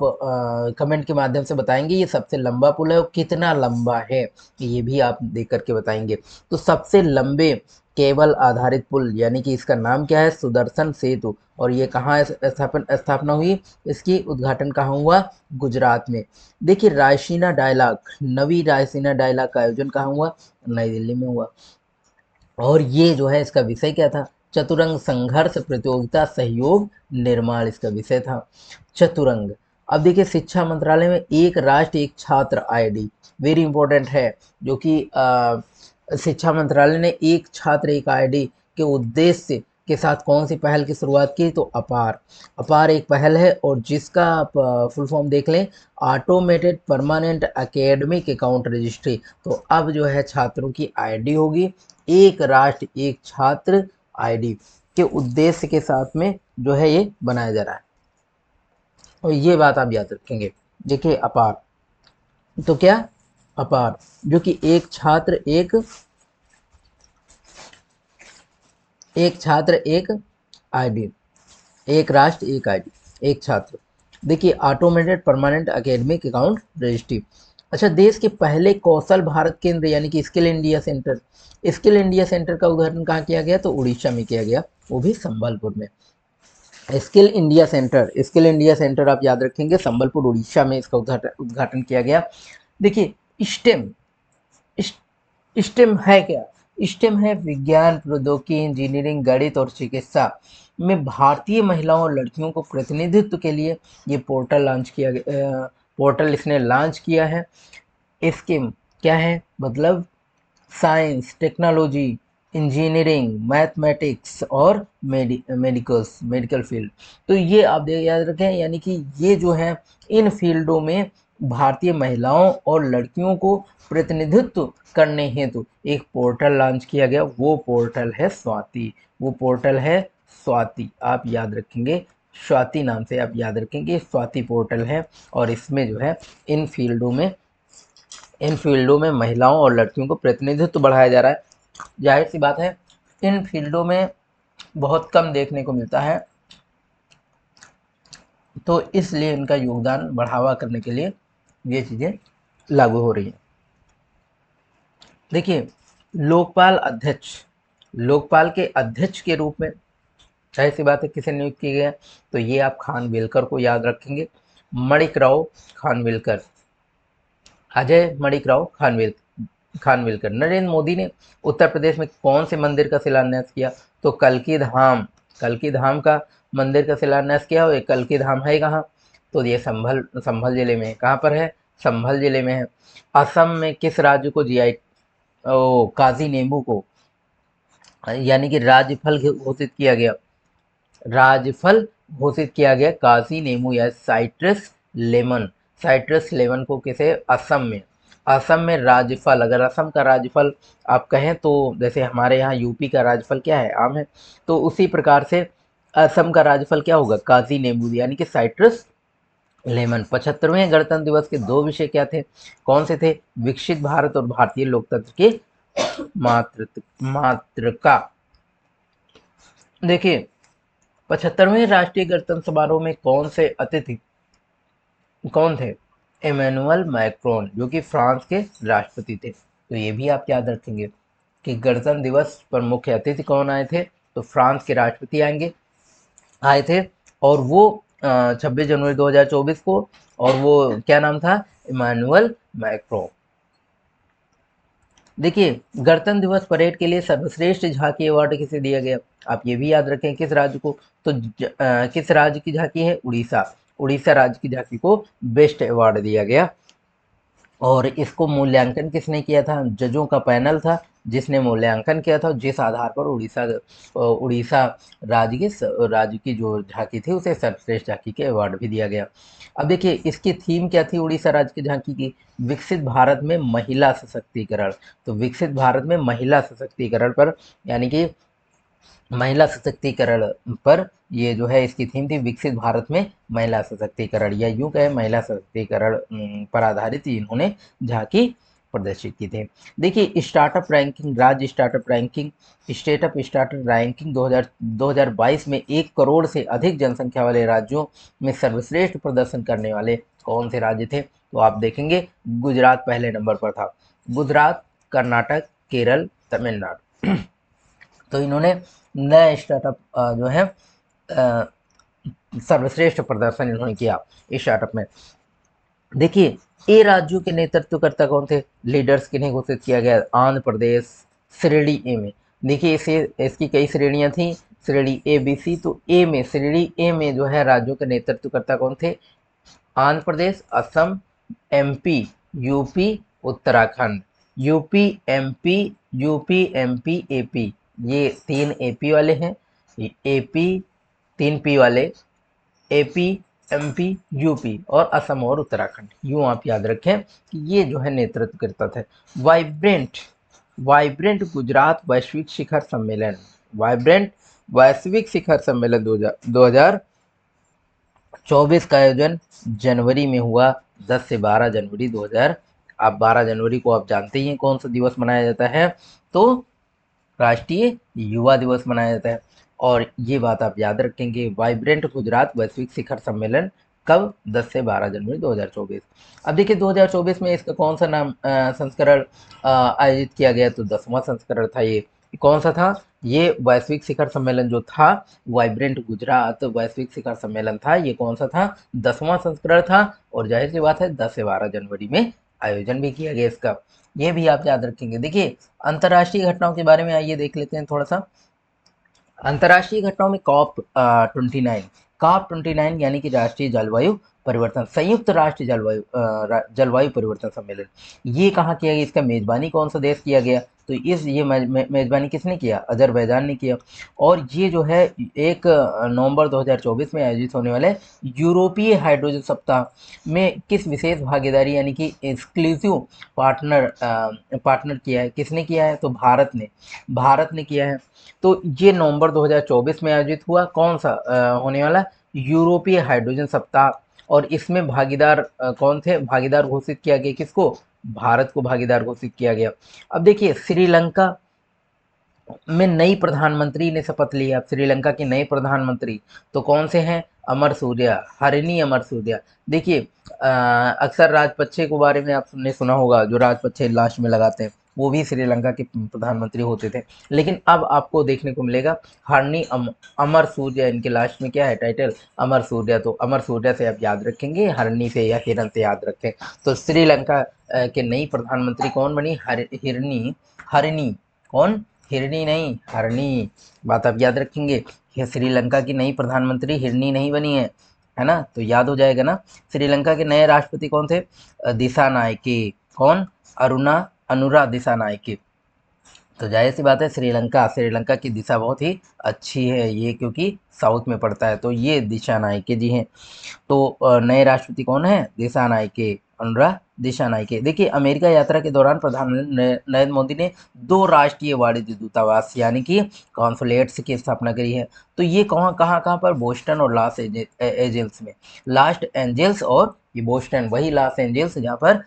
[SPEAKER 1] कमेंट के माध्यम से बताएंगे ये सबसे लंबा पुल है और कितना लंबा है, ये भी आप देख करके बताएंगे। तो सबसे लंबे केबल आधारित पुल यानी कि इसका नाम क्या है, सुदर्शन सेतु। और ये कहाँ स्थापना हुई, इसकी उद्घाटन कहाँ हुआ, गुजरात में। देखिए रायसीना डायलॉग, नवी रायसीना डायलॉग का आयोजन कहाँ हुआ, नई दिल्ली में हुआ। और ये जो है इसका विषय क्या था, चतुरंग संघर्ष प्रतियोगिता सहयोग निर्माण इसका विषय था, चतुरंग। अब देखिए शिक्षा मंत्रालय में एक राष्ट्र एक छात्र आईडी वेरी इंपॉर्टेंट है, जो कि शिक्षा मंत्रालय ने एक छात्र एक आईडी के उद्देश्य के साथ कौन सी पहल की शुरुआत की, तो अपार। अपार एक पहल है और जिसका आप फुल फॉर्म देख लें, automated permanent academic account registry. तो अब जो है छात्रों की आईडी होगी एक राष्ट्र एक छात्र आईडी के उद्देश्य के साथ में जो है ये बनाया जा रहा है। और ये बात आप याद रखेंगे। देखिए अपार तो क्या, अपार जो कि एक छात्र एक आईडी, एक राष्ट्र एक आईडी एक छात्र। देखिए automated permanent academic account registry. अच्छा, देश के पहले कौशल भारत केंद्र यानी कि skill India centre, skill India centre का उद्घाटन कहाँ किया गया, तो उड़ीसा में किया गया, वो भी संबलपुर में। Skill India centre, skill India centre आप याद रखेंगे, संबलपुर उड़ीसा में इसका उद्घाटन किया गया। देखिए स्टेम, स्टेम है क्या, स्टेम है विज्ञान प्रौद्योगिकी इंजीनियरिंग गणित और चिकित्सा में भारतीय महिलाओं और लड़कियों को प्रतिनिधित्व के लिए ये पोर्टल लॉन्च किया गया, पोर्टल इसने लॉन्च किया है। स्कीम क्या है, मतलब साइंस टेक्नोलॉजी इंजीनियरिंग मैथमेटिक्स और मेडिकल फील्ड। तो ये आप याद रखें, यानी कि ये जो है इन फील्डों में भारतीय महिलाओं और लड़कियों को प्रतिनिधित्व करने हेतु एक पोर्टल लॉन्च किया गया, वो पोर्टल है स्वाति, वो पोर्टल है स्वाति, आप याद रखेंगे स्वाति नाम से आप याद रखेंगे, स्वाति पोर्टल है। और इसमें जो है इन फील्डों में महिलाओं और लड़कियों को प्रतिनिधित्व बढ़ाया जा रहा है। जाहिर सी बात है इन फील्डों में बहुत कम देखने को मिलता है, तो इसलिए इनका योगदान बढ़ावा करने के लिए ये चीज़ें लागू हो रही हैं। देखिए लोकपाल के अध्यक्ष के रूप में जाहिर सी बात है किसे नियुक्त किया गया, तो ये आप खानविलकर को याद रखेंगे, मणिकराव खानविलकर, अजय मणिकराव खानविलकर। नरेंद्र मोदी ने उत्तर प्रदेश में कौन से मंदिर का शिलान्यास किया, तो कल्की धाम का मंदिर का शिलान्यास किया। और कल्की धाम है कहाँ, तो ये संभल जिले में, कहाँ पर है, संभल जिले में है। असम में किस राज्य को जीआई, काजी नींबू को यानी कि राज्यफल घोषित किया गया, राजफल घोषित किया गया काजी नींबू या साइट्रस लेमन को किसे, असम में राजफल। अगर असम का राजफल आप कहें तो जैसे हमारे यहाँ यूपी का राजफल क्या है, आम है, तो उसी प्रकार से असम का राजफल क्या होगा, काजी नींबू यानी कि साइट्रस लेमन। 75वें गणतंत्र दिवस के दो विषय क्या थे, कौन से थे, विकसित भारत और भारतीय लोकतंत्र के मातृका। देखिए 75वें राष्ट्रीय गणतंत्र समारोह में कौन से अतिथि कौन थे, इमैनुअल मैक्रोन जो कि फ्रांस के राष्ट्रपति थे। तो ये भी आप याद रखेंगे कि गणतंत्र दिवस पर मुख्य अतिथि कौन आए थे, तो फ्रांस के राष्ट्रपति आए थे। और वो 26 जनवरी 2024 को, और वो क्या नाम था, इमैनुअल मैक्रोन। देखिए गणतंत्र दिवस परेड के लिए सर्वश्रेष्ठ झांकी अवार्ड किसे दिया गया, आप ये भी याद रखें किस राज्य को, तो किस राज्य की झांकी है, उड़ीसा राज्य की झांकी को बेस्ट अवार्ड दिया गया। और इसको मूल्यांकन किसने किया था, जजों का पैनल था जिसने मूल्यांकन किया था, जिस आधार पर उड़ीसा राज्य की जो झांकी थी उसे सर्वश्रेष्ठ झांकी के अवार्ड भी दिया गया। अब देखिए इसकी थीम क्या थी उड़ीसा राज्य की झांकी की, विकसित भारत में महिला सशक्तिकरण। तो विकसित भारत में महिला सशक्तिकरण पर, यानी कि महिला सशक्तिकरण पर ये जो है इसकी थीम थी, विकसित भारत में महिला सशक्तिकरण, या यूं कहे महिला सशक्तिकरण पर आधारित इन्होंने झांकी प्रदर्शित की थी। देखिए स्टार्टअप रैंकिंग, राज्य स्टार्टअप रैंकिंग, स्टार्टअप रैंकिंग 2022 में 1 करोड़ से अधिक जनसंख्या वाले राज्यों में सर्वश्रेष्ठ प्रदर्शन करने वाले कौन से राज्य थे? तो आप देखेंगे गुजरात पहले नंबर पर था। गुजरात, कर्नाटक, केरल, तमिलनाडु। तो इन्होंने नया स्टार्टअप जो है सर्वश्रेष्ठ प्रदर्शन इन्होंने किया इस स्टार्टअप में। देखिए ए राज्यों के नेतृत्वकर्ता कौन थे? लीडर्स किन्हें घोषित किया गया? आंध्र प्रदेश श्रेणी ए में। देखिए इसे इसकी कई श्रेणियां थी, श्रेणी ए बी सी। तो ए में, श्रेणी ए में जो है राज्यों के नेतृत्वकर्ता कौन थे? Andhra Pradesh, Assam, MP, UP, Uttarakhand. UP AP, ये 3 एपी वाले हैं, एपी 3 पी वाले, एपी, एमपी, यूपी, और असम और उत्तराखंड। यूँ आप याद रखें कि ये जो है नेतृत्व करता था। वाइब्रेंट वाइब्रेंट गुजरात वैश्विक शिखर सम्मेलन, वाइब्रेंट वैश्विक शिखर सम्मेलन 2024 का आयोजन जनवरी में हुआ, 10 से 12 जनवरी 2000। आप 12 जनवरी को आप जानते ही हैं कौन सा दिवस मनाया जाता है? तो राष्ट्रीय युवा दिवस मनाया जाता है। और ये बात आप याद रखेंगे, वाइब्रेंट गुजरात वैश्विक शिखर सम्मेलन कब? 10 से 12 जनवरी 2024। अब देखिए 2024 में इसका कौन सा नाम संस्करण आयोजित किया गया? तो 10वां संस्करण था ये। कौन सा था? ये वैश्विक शिखर सम्मेलन जो था, वाइब्रेंट गुजरात वैश्विक शिखर सम्मेलन था, ये कौन सा था? 10वां संस्करण था। और जाहिर सी बात है 10 से 12 जनवरी में आयोजन भी किया गया इसका, ये भी आप याद रखेंगे। देखिए अंतर्राष्ट्रीय घटनाओं के बारे में आइए देख लेते हैं थोड़ा सा। अंतर्राष्ट्रीय घटनाओं में COP29 यानी कि राष्ट्रीय जलवायु परिवर्तन, संयुक्त राष्ट्र जलवायु परिवर्तन सम्मेलन, ये कहाँ किया गया? इसका मेजबानी कौन सा देश किया गया? तो ये मेजबानी किसने किया? अजरबैजान ने किया। और ये जो है 1 नवंबर 2024 में आयोजित होने वाले यूरोपीय हाइड्रोजन सप्ताह में किस विशेष भागीदारी यानी कि एक्सक्लूसिव पार्टनर किया है? किसने किया है? तो भारत ने किया है। तो ये नवंबर 2024 में आयोजित हुआ, कौन सा होने वाला? यूरोपीय हाइड्रोजन सप्ताह। और इसमें भागीदार कौन थे? भागीदार घोषित किया गया किसको? भारत को भागीदार घोषित किया गया। अब देखिए श्रीलंका में नई प्रधानमंत्री ने शपथ ली। अब श्रीलंका के नए प्रधानमंत्री तो कौन से हैं? अमर सूर्या, हरिनी अमर सूर्या। देखिए अक्सर राजपक्षे के बारे में आपने सुना होगा, जो राजपक्षे लास्ट में लगाते हैं, वो भी श्रीलंका के प्रधानमंत्री होते थे। लेकिन अब आपको देखने को मिलेगा हरनी अमर सूर्या, इनके लास्ट में क्या है टाइटल? अमर सूर्या। तो अमर सूर्या से आप याद रखेंगे, हरनी से या हिरन से याद रखें। तो श्रीलंका के नई प्रधानमंत्री कौन बनी? हरिनी। कौन? हिरनी नहीं, हरनी। बात आप याद रखेंगे, ये श्रीलंका की नई प्रधानमंत्री हिरनी नहीं बनी है ना? तो याद हो जाएगा ना। श्रीलंका के नए राष्ट्रपति कौन थे? दिशा नायके। कौन? अनुरा दिशा नायके। तो जाहिर सी बात है श्रीलंका की दिशा बहुत ही अच्छी है ये, क्योंकि साउथ में पड़ता है। तो ये दिशा नायके जी हैं। तो नए राष्ट्रपति कौन है? दिशा नायके, अनुराग दिशा नायके। देखिए अमेरिका यात्रा के दौरान प्रधानमंत्री नरेंद्र मोदी ने 2 राष्ट्रीय वाणिज्य दूतावास यानी कि कॉन्सुलेट्स की स्थापना करी है। तो ये कहाँ पर? बोस्टन और लॉस एंजल्स में। लॉस एंजल्स और ये बोस्टन, वही लॉस एंजल्स जहाँ पर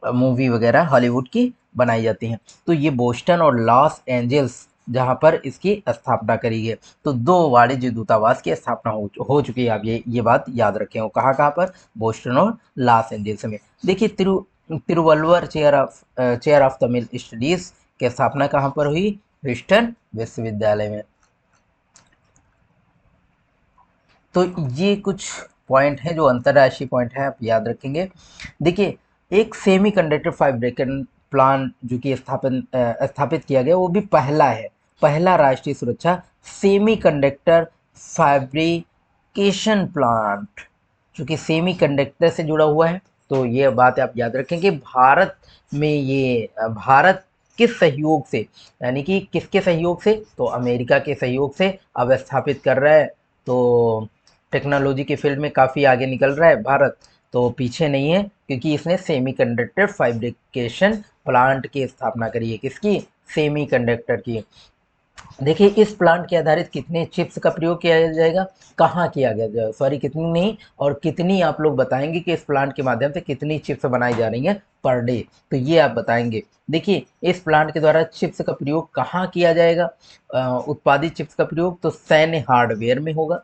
[SPEAKER 1] मूवी वगैरह हॉलीवुड की बनाई जाती हैं। तो ये बोस्टन और लॉस एंजल्स जहाँ पर इसकी स्थापना करी है। तो 2 वाणिज्य दूतावास की स्थापना हो चुकी है। आप ये बात याद रखें। हो कहाँ पर? बोस्टन और लॉस एंजल्स में। देखिए Thiruvalluvar chair of Tamil studies की स्थापना कहाँ पर हुई? ह्यूस्टन विश्वविद्यालय में। तो ये कुछ पॉइंट हैं जो अंतर्राष्ट्रीय पॉइंट है, आप याद रखेंगे। देखिए एक सेमी कंडक्टर फैब्रिकेशन प्लांट जो कि स्थापित किया गया, वो भी पहला राष्ट्रीय सुरक्षा सेमी कंडक्टर फैब्रिकेशन प्लांट जो कि सेमी कंडक्टर से जुड़ा हुआ है। तो ये बात आप याद रखेंगे। भारत किस सहयोग से, यानी कि किसके सहयोग से? तो अमेरिका के सहयोग से अब स्थापित कर रहा है। तो टेक्नोलॉजी के फील्ड में काफ़ी आगे निकल रहा है भारत, तो पीछे नहीं है, क्योंकि इसने सेमीकंडक्टर फैब्रिकेशन प्लांट की स्थापना करी है। किसकी? सेमीकंडक्टर की। देखिए इस प्लांट के आधारित कितने चिप्स का प्रयोग किया जाएगा, कहाँ किया गया, सॉरी कितनी नहीं, और कितनी आप लोग बताएंगे कि इस प्लांट के माध्यम से कितनी चिप्स बनाई जा रही हैं पर डे, तो ये आप बताएंगे। देखिए इस प्लांट के द्वारा चिप्स का प्रयोग कहाँ किया जाएगा, उत्पादित चिप्स का प्रयोग तो सैन्य हार्डवेयर में होगा,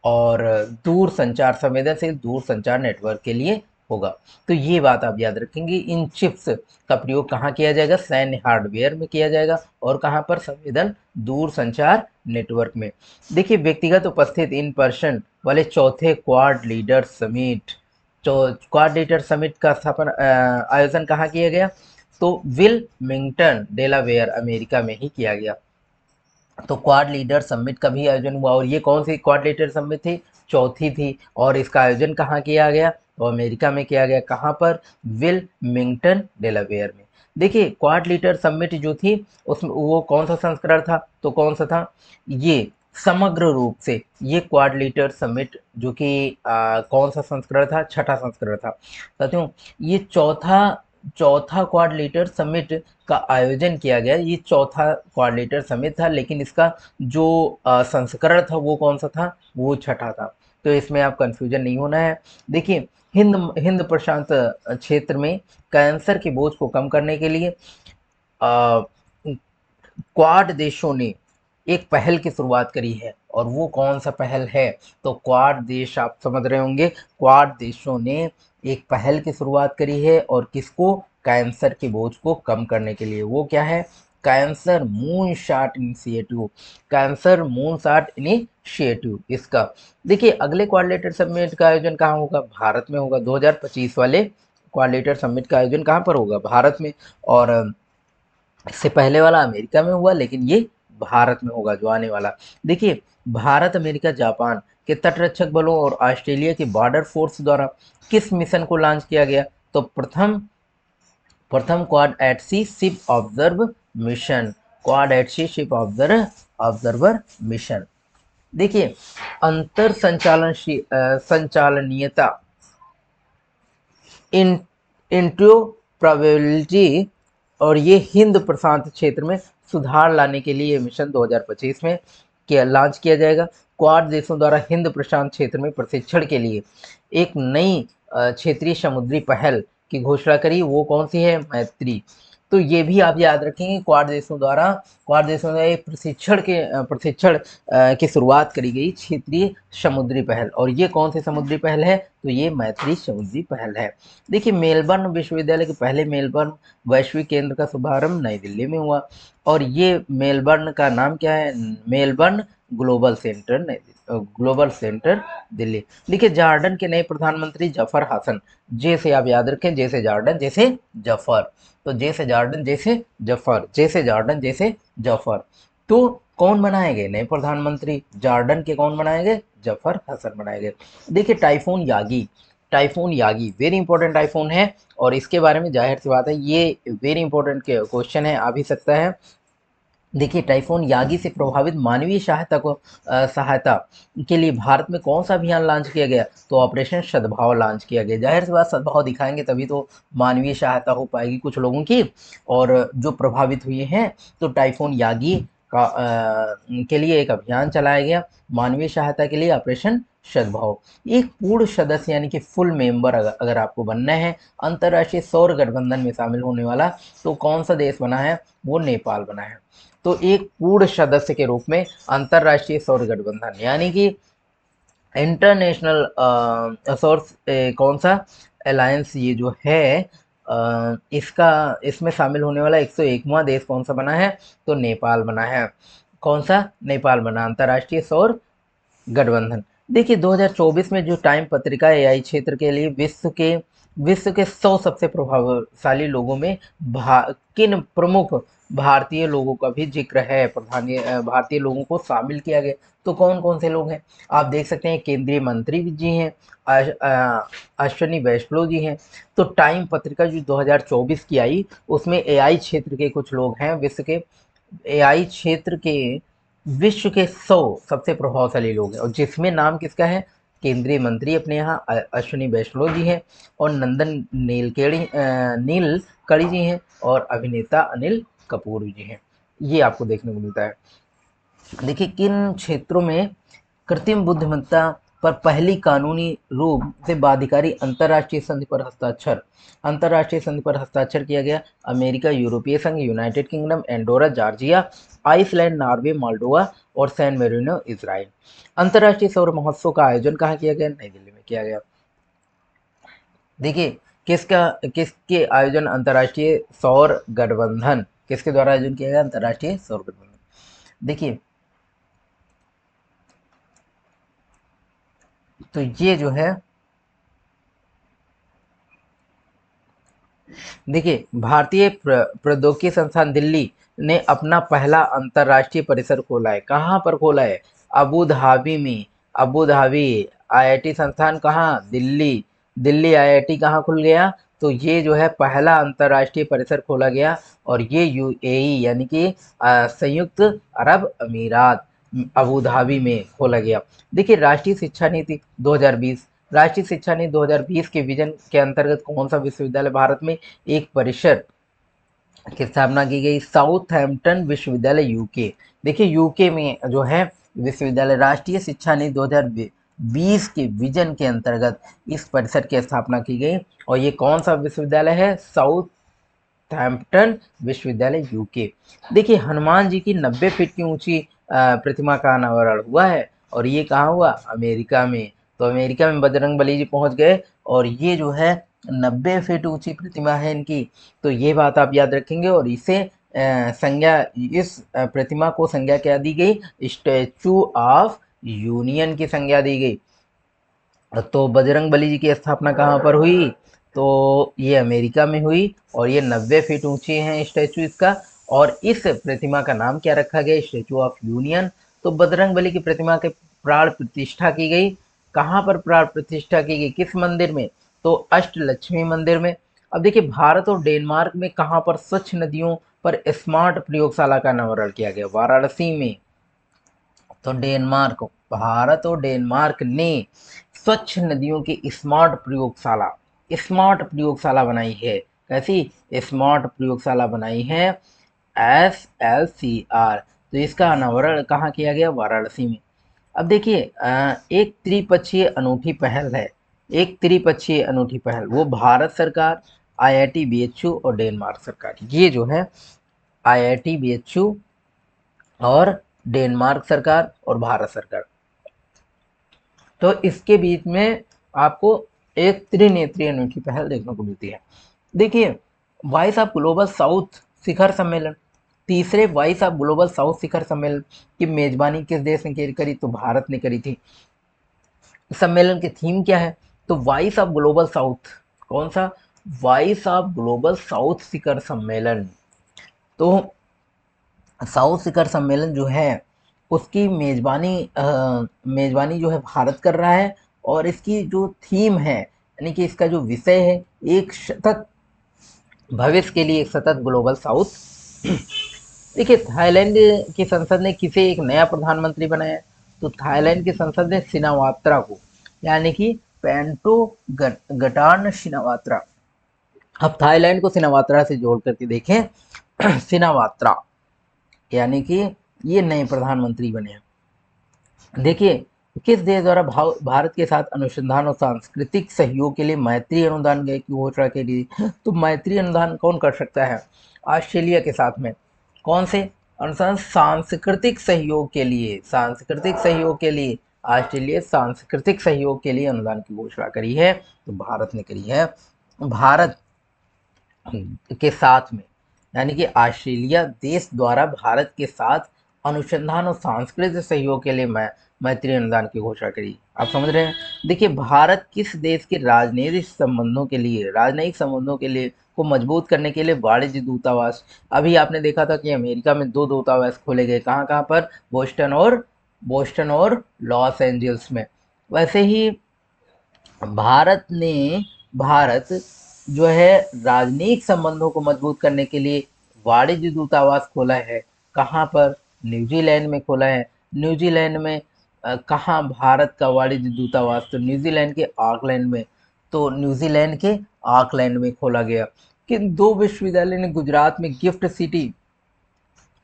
[SPEAKER 1] और दूर संचार संवेदनशील दूर संचार नेटवर्क के लिए होगा। तो ये बात आप याद रखेंगे, इन चिप्स का प्रयोग कहाँ किया जाएगा, सैन्य हार्डवेयर में किया जाएगा, और कहाँ पर, संवेदन दूर संचार नेटवर्क में। देखिए व्यक्तिगत उपस्थित इन पर्सन वाले चौथे quad leader summit, quad leader summit का स्थापन आयोजन कहाँ किया गया, तो विलमिंगटन डेलावेयर अमेरिका में ही किया गया। तो क्वाड लीडर समिट का भी आयोजन हुआ, और ये कौन सी क्वाड लीडर समिट थी, चौथी थी, और इसका आयोजन कहाँ किया गया, तो अमेरिका में किया गया, कहाँ पर, विलमिंगटन डेलावेयर में। देखिए क्वाड लीडर समिट जो थी उसमें वो कौन सा संस्करण था, तो कौन सा था, ये समग्र रूप से ये क्वाड लीडर समिट जो कि कौन सा संस्करण था, छठा संस्करण था साथियों। ये चौथा चौथा क्वाड लीडर समिट का आयोजन किया गया, ये चौथा क्वाड समिट था, लेकिन इसका जो संस्करण था वो कौन सा था, वो छठा था। तो इसमें आप कंफ्यूजन नहीं होना है। देखिए हिंद हिंद प्रशांत क्षेत्र में कैंसर के बोझ को कम करने के लिए क्वाड देशों ने एक पहल की शुरुआत करी है, और वो कौन सा पहल है, तो क्वाड देश आप समझ रहे होंगे, क्वाड देशों ने एक पहल की शुरुआत करी है, और किसको, कैंसर के बोझ को कम करने के लिए। वो क्या है, cancer moon shot initiative, cancer moon shot initiative इसका। देखिए अगले क्वाड्रिलेटरल समिट का आयोजन कहाँ होगा, भारत में होगा। 2025 वाले क्वाड्रिलेटरल समिट का आयोजन कहाँ पर होगा, भारत में, और इससे पहले वाला अमेरिका में हुआ, लेकिन ये भारत में होगा जो आने वाला। देखिए भारत, अमेरिका, जापान के तटरक्षक बलों और ऑस्ट्रेलिया के बॉर्डर फोर्स द्वारा किस मिशन को लॉन्च किया गया, तो प्रथम प्रथम Quad at sea ship observe mission, Quad at sea ship observer mission. देखिए अंतर संचालनीयता, इन इंट्रोप्रोबेबिलिटी, और ये हिंद प्रशांत क्षेत्र में सुधार लाने के लिए मिशन 2025 में लॉन्च किया जाएगा। क्वाड देशों द्वारा हिंद प्रशांत क्षेत्र में प्रशिक्षण के लिए एक नई क्षेत्रीय समुद्री पहल की घोषणा करी, वो कौन सी है, मैत्री। तो ये भी आप याद रखेंगे, क्वाड देशों द्वारा एक प्रशिक्षण की शुरुआत करी गई क्षेत्रीय समुद्री पहल, और ये कौन सी समुद्री पहल है, तो ये मैत्री समुद्री पहल है। देखिए मेलबर्न विश्वविद्यालय के पहले मेलबर्न वैश्विक केंद्र का शुभारंभ नई दिल्ली में हुआ, और ये मेलबर्न का नाम क्या है, मेलबर्न ग्लोबल सेंटर दिल्ली। देखिए जॉर्डन के नए प्रधानमंत्री जफर हसन, जैसे आप याद रखें, जैसे जॉर्डन जैसे जफर, तो जैसे जॉर्डन जैसे जफर, जैसे जॉर्डन जैसे जफर। तो कौन बनाए गए नए प्रधानमंत्री, जॉर्डन के कौन बनाए गए, जफर हसन बनाए गए। देखिए typhoon Yagi very important typhoon है, और इसके बारे में जाहिर सी बात है ये वेरी इंपॉर्टेंट क्वेश्चन है, आ भी सकता है। देखिए टाइफून यागी से प्रभावित मानवीय सहायता के लिए भारत में कौन सा अभियान लॉन्च किया गया, तो ऑपरेशन सद्भाव लॉन्च किया गया। जाहिर सी बात सद्भाव दिखाएंगे तभी तो मानवीय सहायता हो पाएगी कुछ लोगों की, और जो प्रभावित हुए हैं, तो टाइफून यागी के लिए एक अभियान चलाया गया, मानवीय सहायता के लिए ऑपरेशन सद्भाव। एक पूर्ण सदस्य यानी कि फुल मेंबर अगर आपको बनना है अंतर्राष्ट्रीय सौर गठबंधन में शामिल होने वाला, तो कौन सा देश बना है, वो नेपाल बना है। तो एक पूर्ण सदस्य के रूप में अंतर्राष्ट्रीय सौर गठबंधन यानी कि इंटरनेशनल सोर्स कौन सा अलायंस, ये जो है इसका इसमें शामिल होने वाला 101वां देश कौन सा बना है, तो नेपाल बना है। कौन सा, नेपाल बना अंतर्राष्ट्रीय सौर गठबंधन। देखिए 2024 में जो टाइम पत्रिका एआई क्षेत्र के लिए विश्व के 100 सबसे प्रभावशाली लोगों में किन प्रमुख भारतीय लोगों का भी जिक्र है, भारतीय लोगों को शामिल किया गया। तो कौन कौन से लोग हैं, आप देख सकते हैं, केंद्रीय मंत्री जी हैं, अश्विनी वैष्णव जी हैं। तो टाइम पत्रिका जो 2024 की आई उसमें एआई क्षेत्र के कुछ लोग हैं, एआई क्षेत्र के विश्व के 100 सबसे प्रभावशाली लोग हैं, और जिसमें नाम किसका है, केंद्रीय मंत्री अपने यहाँ अश्विनी वैष्णव जी हैं, और नंदन नील कड़ी जी हैं, और अभिनेता अनिल कपूर जी हैं। ये आपको देखने को मिलता है। देखिए किन क्षेत्रों में कृत्रिम बुद्धिमत्ता पर पहली कानूनी रूप से बाध्यकारी अंतर्राष्ट्रीय संधि पर हस्ताक्षर किया गया। अमेरिका, यूरोपीय संघ, United Kingdom, Andorra, Georgia, Iceland, Norway, Moldova और सैन मेरिनो, इजराइल। अंतर्राष्ट्रीय सौर महोत्सव का आयोजन कहाँ किया गया? नई दिल्ली में किया गया। देखिए किसके आयोजन अंतर्राष्ट्रीय सौर गठबंधन किसके द्वारा आयोजन किया गया? अंतर्राष्ट्रीय सौर गठबंधन। देखिए तो ये जो है, देखिए भारतीय प्रौद्योगिकी संस्थान दिल्ली ने अपना पहला अंतर्राष्ट्रीय परिसर खोला है। कहाँ पर खोला है? अबू धाबी में। Abu Dhabi. आईआईटी संस्थान कहाँ? दिल्ली। दिल्ली आईआईटी कहाँ खुल गया? तो ये जो है पहला अंतर्राष्ट्रीय परिसर खोला गया और ये यूएई यानी कि संयुक्त अरब अमीरात अबू धाबी में खोला गया। देखिए राष्ट्रीय शिक्षा नीति 2020, राष्ट्रीय शिक्षा नीति 2020 के विजन के अंतर्गत कौन सा विश्वविद्यालय भारत में एक परिषद की स्थापना की गई? साउथहैम्पटन विश्वविद्यालय, यूके। देखिए यूके में जो है विश्वविद्यालय राष्ट्रीय शिक्षा नीति 2020 के विजन के अंतर्गत इस परिषद की स्थापना की गई और ये कौन सा विश्वविद्यालय है? साउथहैम्पटन विश्वविद्यालय, यूके। देखिए हनुमान जी की 90 फीट की ऊंची प्रतिमा का अनावरण हुआ है और ये कहाँ हुआ? अमेरिका में। तो अमेरिका में बजरंगबली जी पहुंच गए और ये जो है 90 फीट ऊंची प्रतिमा है इनकी। तो ये बात आप याद रखेंगे और इसे संज्ञा, इस प्रतिमा को संज्ञा क्या दी गई? स्टैचू ऑफ यूनियन की संज्ञा दी गई। तो बजरंग बली जी की स्थापना कहाँ पर हुई? तो ये अमेरिका में हुई और ये 90 फीट ऊंची है स्टैचू इसका। और इस प्रतिमा का नाम क्या रखा गया? Statue of union. तो बजरंग बली की प्रतिमा के प्राण प्रतिष्ठा की गई। कहाँ पर प्राण प्रतिष्ठा की गई? किस मंदिर में? तो अष्टलक्ष्मी मंदिर में। अब देखिए भारत और डेनमार्क में कहाँ पर स्वच्छ नदियों पर स्मार्ट प्रयोगशाला का अनावरण किया गया? वाराणसी में। तो डेनमार्क, भारत और डेनमार्क ने स्वच्छ नदियों की स्मार्ट प्रयोगशाला बनाई है। कैसी? स्मार्ट प्रयोगशाला बनाई है, SLCR। तो इसका अनावरण कहाँ किया गया? वाराणसी में। अब देखिए एक त्रिपक्षीय अनूठी पहल है, एक त्रिपक्षीय अनूठी पहल, वो भारत सरकार, आईआईटी बीएचयू और डेनमार्क सरकार। ये जो है आईआईटी बीएचयू और डेनमार्क सरकार और भारत सरकार, तो इसके बीच में आपको एक त्रिनेत्रीय अनूठी पहल देखने को मिलती है। देखिए वॉइस ऑफ ग्लोबल साउथ शिखर सम्मेलन, तीसरे वॉइस ऑफ ग्लोबल साउथ शिखर सम्मेलन की मेजबानी किस देश ने करी? तो भारत ने करी थी। सम्मेलन की थीम क्या है? तो वॉइस ऑफ ग्लोबल साउथ। कौन सा? वॉइस ऑफ ग्लोबल साउथ शिखर सम्मेलन। तो साउथ शिखर सम्मेलन जो है उसकी मेजबानी जो है भारत कर रहा है और इसकी जो थीम है यानी कि इसका जो विषय है, एक सतत भविष्य के लिए एक सतत ग्लोबल साउथ। देखिए थाईलैंड की संसद ने किसे एक नया प्रधानमंत्री बनाया? तो थाईलैंड की संसद ने सिनावात्रा को, यानी कि पेंटो गटान सिनावात्रा। अब थाईलैंड को सिनावात्रा से जोड़ करके देखें सिनावात्रा यानी कि ये नए प्रधानमंत्री बने हैं। देखिए किस देश द्वारा भारत के साथ अनुसंधान और सांस्कृतिक सहयोग के लिए मैत्री अनुदान की घोषणा की गई? तो मैत्री अनुदान कौन कर सकता है? ऑस्ट्रेलिया के साथ में। कौन से अनुसार? सांस्कृतिक सहयोग के लिए, सांस्कृतिक सहयोग के लिए ऑस्ट्रेलिया सांस्कृतिक सहयोग के लिए अनुदान की घोषणा करी है, तो भारत ने करी है। भारत के साथ में यानी कि ऑस्ट्रेलिया देश द्वारा भारत के साथ अनुसंधान और सांस्कृतिक सहयोग के लिए मैत्री अनुदान की घोषणा करी। आप समझ रहे हैं? देखिए भारत किस देश के राजनयिक संबंधों के लिए को मजबूत करने के लिए वाणिज्य दूतावास, अभी आपने देखा था कि अमेरिका में 2 दूतावास खोले गए। कहाँ कहाँ पर? बोस्टन और लॉस एंजल्स में। वैसे ही भारत जो है राजनयिक संबंधों को मजबूत करने के लिए वाणिज्य दूतावास खोला है। कहाँ पर? न्यूजीलैंड में खोला है। न्यूजीलैंड में कहाँ भारत का वाणिज्य दूतावास? तो न्यूजीलैंड के ऑकलैंड में। तो न्यूजीलैंड के ऑकलैंड में खोला गया। किन 2 विश्वविद्यालय ने गुजरात में गिफ्ट सिटी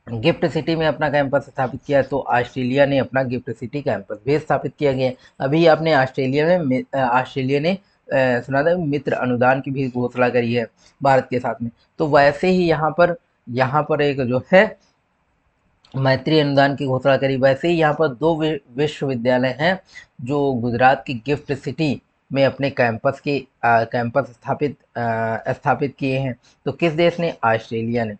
[SPEAKER 1] गिफ्ट सिटी में अपना कैंपस स्थापित किया, तो ऑस्ट्रेलिया ने अपना गिफ्ट सिटी कैंपस भी स्थापित किया गया है। अभी आपने ऑस्ट्रेलिया ने सुना था मित्र अनुदान की भी घोषणा करी है भारत के साथ में। तो वैसे ही यहाँ पर एक जो है मैत्री अनुदान की घोषणा करी। वैसे ही यहाँ पर दो विश्वविद्यालय हैं जो गुजरात की गिफ्ट सिटी में अपने कैंपस स्थापित किए हैं। तो किस देश ने? ऑस्ट्रेलिया ने।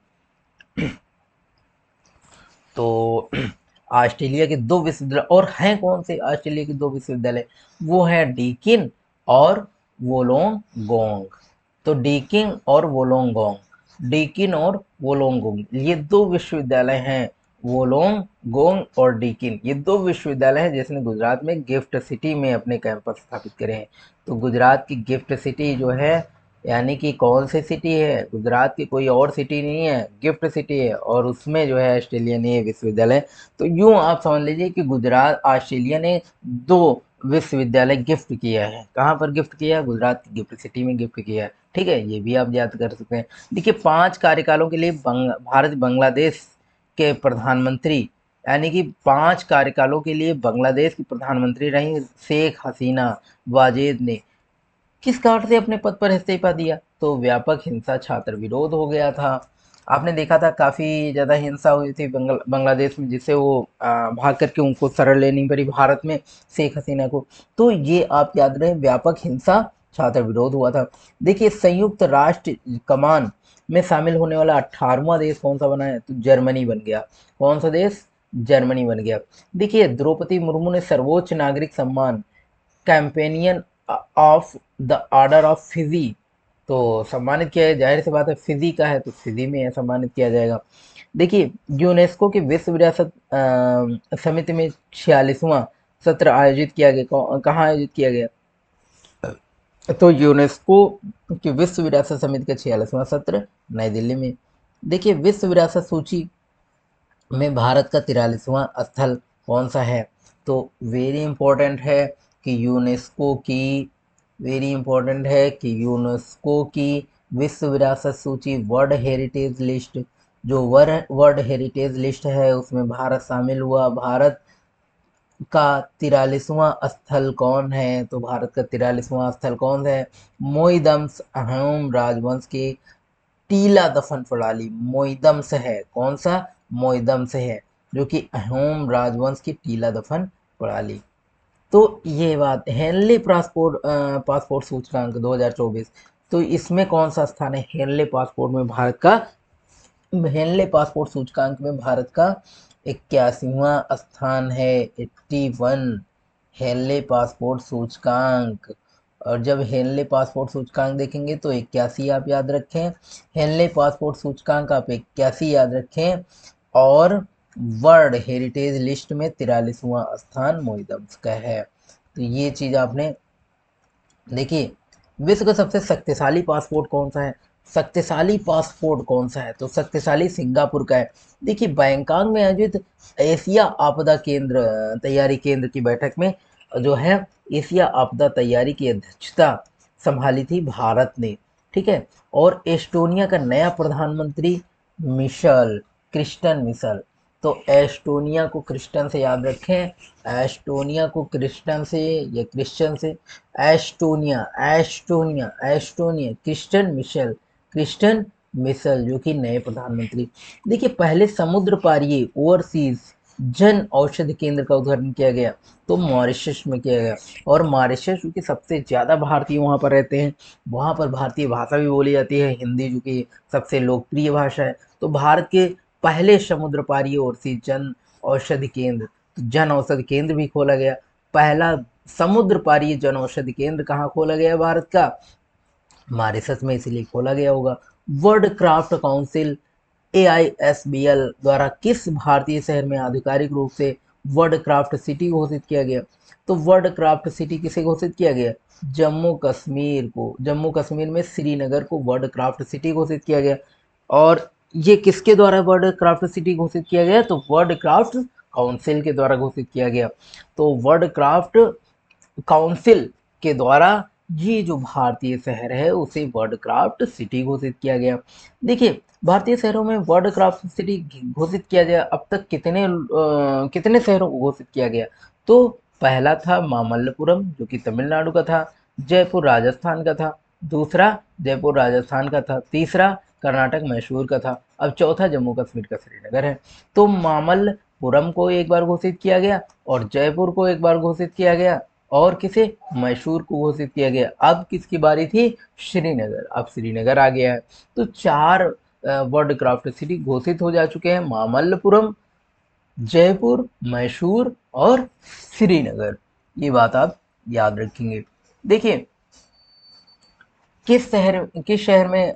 [SPEAKER 1] तो ऑस्ट्रेलिया के दो विश्वविद्यालय और हैं कौन से? ऑस्ट्रेलिया के दो विश्वविद्यालय वो हैं डीकिन और वोलोंगोंग। तो डीकिन और वोलोंगोंग ये दो विश्वविद्यालय हैं। वोलोंगोंग और डीकिन ये दो विश्वविद्यालय हैं जिसने गुजरात में गिफ्ट सिटी में अपने कैंपस स्थापित करे हैं। तो गुजरात की गिफ्ट सिटी जो है, यानी कि कौन सी सिटी है? गुजरात की कोई और सिटी नहीं है, गिफ्ट सिटी है, और उसमें जो है ऑस्ट्रेलिया ने विश्वविद्यालय। तो यूं आप समझ लीजिए कि गुजरात ऑस्ट्रेलिया ने दो विश्वविद्यालय गिफ्ट किया है। कहाँ पर गिफ्ट किया है? गुजरात की गिफ्ट सिटी में गिफ्ट किया है। ठीक है, ये भी आप याद कर सकते हैं। देखिए 5 कार्यकालों के लिए भारत बांग्लादेश के प्रधानमंत्री, यानी कि 5 कार्यकालों के लिए बांग्लादेश की प्रधानमंत्री रही शेख हसीना वाजेद ने किस कारण से अपने पद पर इस्तीफा दिया? तो व्यापक हिंसा, छात्र विरोध हो गया था। आपने देखा था काफ़ी ज़्यादा हिंसा हुई थी बांग्लादेश में, जिससे वो भाग करके उनको शरण लेनी पड़ी भारत में, शेख हसीना को। तो ये आप याद रहे, व्यापक हिंसा, छात्र विरोध हुआ था। देखिए संयुक्त राष्ट्र कमान में शामिल होने वाला 18वां देश कौन सा बना है? तो जर्मनी बन गया। कौन सा देश? जर्मनी बन गया। देखिए द्रौपदी मुर्मू ने सर्वोच्च नागरिक सम्मान companion of the order of Fiji तो सम्मानित किया है। जाहिर सी बात है फिजी का है तो फिजी में सम्मानित किया जाएगा। देखिए यूनेस्को की विश्व विरासत समिति में 46वां सत्र आयोजित किया गया। कहाँ आयोजित किया गया? तो यूनेस्को की विश्व विरासत समिति का 46वां सत्र नई दिल्ली में। देखिए विश्व विरासत सूची में भारत का 43वां स्थल कौन सा है? तो वेरी इंपॉर्टेंट है कि यूनेस्को की विश्व विरासत सूची वर्ल्ड हेरिटेज लिस्ट, जो वर्ल्ड हेरिटेज लिस्ट है उसमें भारत शामिल हुआ। भारत का 43वां स्थल कौन है? तो भारत का 43वां स्थल कौन है? मोईदम्स अहोम राजवंश की टीला दफन प्रणाली मोईदम्स है। कौन सा? मोईदम्स है, जो कि अहोम राजवंश की टीला दफन प्रणाली। तो ये बात हेनले पासपोर्ट सूचकांक 2024, तो इसमें कौन सा स्थान है? हेनले पासपोर्ट में भारत का, हेनले पासपोर्ट सूचकांक में भारत का 81वां स्थान है, 81 हेनले पासपोर्ट सूचकांक। और जब हेनले पासपोर्ट सूचकांक देखेंगे तो 81 आप याद रखें, हेनले पासपोर्ट सूचकांक आप 81 याद रखें। और वर्ल्ड हेरिटेज लिस्ट में 43वां स्थान मोईदम्स का है। तो ये चीज़ आपने देखिए। विश्व का सबसे शक्तिशाली पासपोर्ट कौन सा है? शक्तिशाली पासपोर्ट कौन सा है? तो शक्तिशाली सिंगापुर का है। देखिए बैंकॉक में आयोजित एशिया आपदा केंद्र तैयारी केंद्र की बैठक में जो है एशिया आपदा तैयारी की अध्यक्षता संभाली थी भारत ने। ठीक है, और एस्टोनिया का नया प्रधानमंत्री मिशल क्रिस्टन मिशल। तो एस्टोनिया को क्रिस्टन से याद रखें, एस्टोनिया को क्रिस्टन से या क्रिश्चियन से, Estonia Estonia Estonia Kristen Michal जो कि नए प्रधानमंत्री। देखिए पहले समुद्र पारीय ओवरसीज जन औषधि केंद्र का उद्घाटन किया गया, तो मॉरिशस में किया गया। और मॉरिशस जो कि सबसे ज़्यादा भारतीय वहाँ पर रहते हैं, वहाँ पर भारतीय भाषा भी बोली जाती है, हिंदी जो कि सबसे लोकप्रिय भाषा है। तो भारत के पहले समुद्र पारीय ओवरसीज जन औषधि केंद्र भी खोला गया। पहला समुद्र पारीय जन औषधि केंद्र कहाँ खोला गया भारत का? मॉरिशस में, इसीलिए खोला गया होगा। वर्ल्ड क्राफ्ट काउंसिल AISBL द्वारा किस भारतीय शहर में आधिकारिक रूप से वर्ल्ड क्राफ्ट सिटी घोषित किया गया? तो वर्ल्ड क्राफ्ट सिटी किसे घोषित किया गया? जम्मू कश्मीर में श्रीनगर को वर्ल्ड क्राफ्ट सिटी घोषित किया गया। और ये किसके द्वारा वर्ल्ड क्राफ्ट सिटी घोषित किया गया? तो वर्ल्ड क्राफ्ट काउंसिल के द्वारा घोषित किया गया। तो वर्ल्ड क्राफ्ट काउंसिल के द्वारा ये जो भारतीय शहर है उसे वर्ल्ड क्राफ्ट सिटी घोषित किया गया। देखिए, भारतीय शहरों में वर्ल्ड क्राफ्ट सिटी घोषित किया गया। अब तक कितने शहरों को घोषित किया गया? तो पहला था मामल्लपुरम, जो कि तमिलनाडु का था। जयपुर राजस्थान का था। दूसरा जयपुर राजस्थान का था। तीसरा कर्नाटक मैसूर का था। अब चौथा जम्मू कश्मीर का श्रीनगर है। तो मामल्लपुरम को एक बार घोषित किया गया, और जयपुर को एक बार घोषित किया गया, और किसे? मैसूर को घोषित किया गया। अब किसकी बारी थी? श्रीनगर। अब श्रीनगर आ गया है। तो 4 वर्ल्ड क्राफ्ट सिटी घोषित हो जा चुके हैं: मामल्लपुरम, जयपुर, मैसूर और श्रीनगर। ये बात आप याद रखेंगे। देखिए, किस शहर में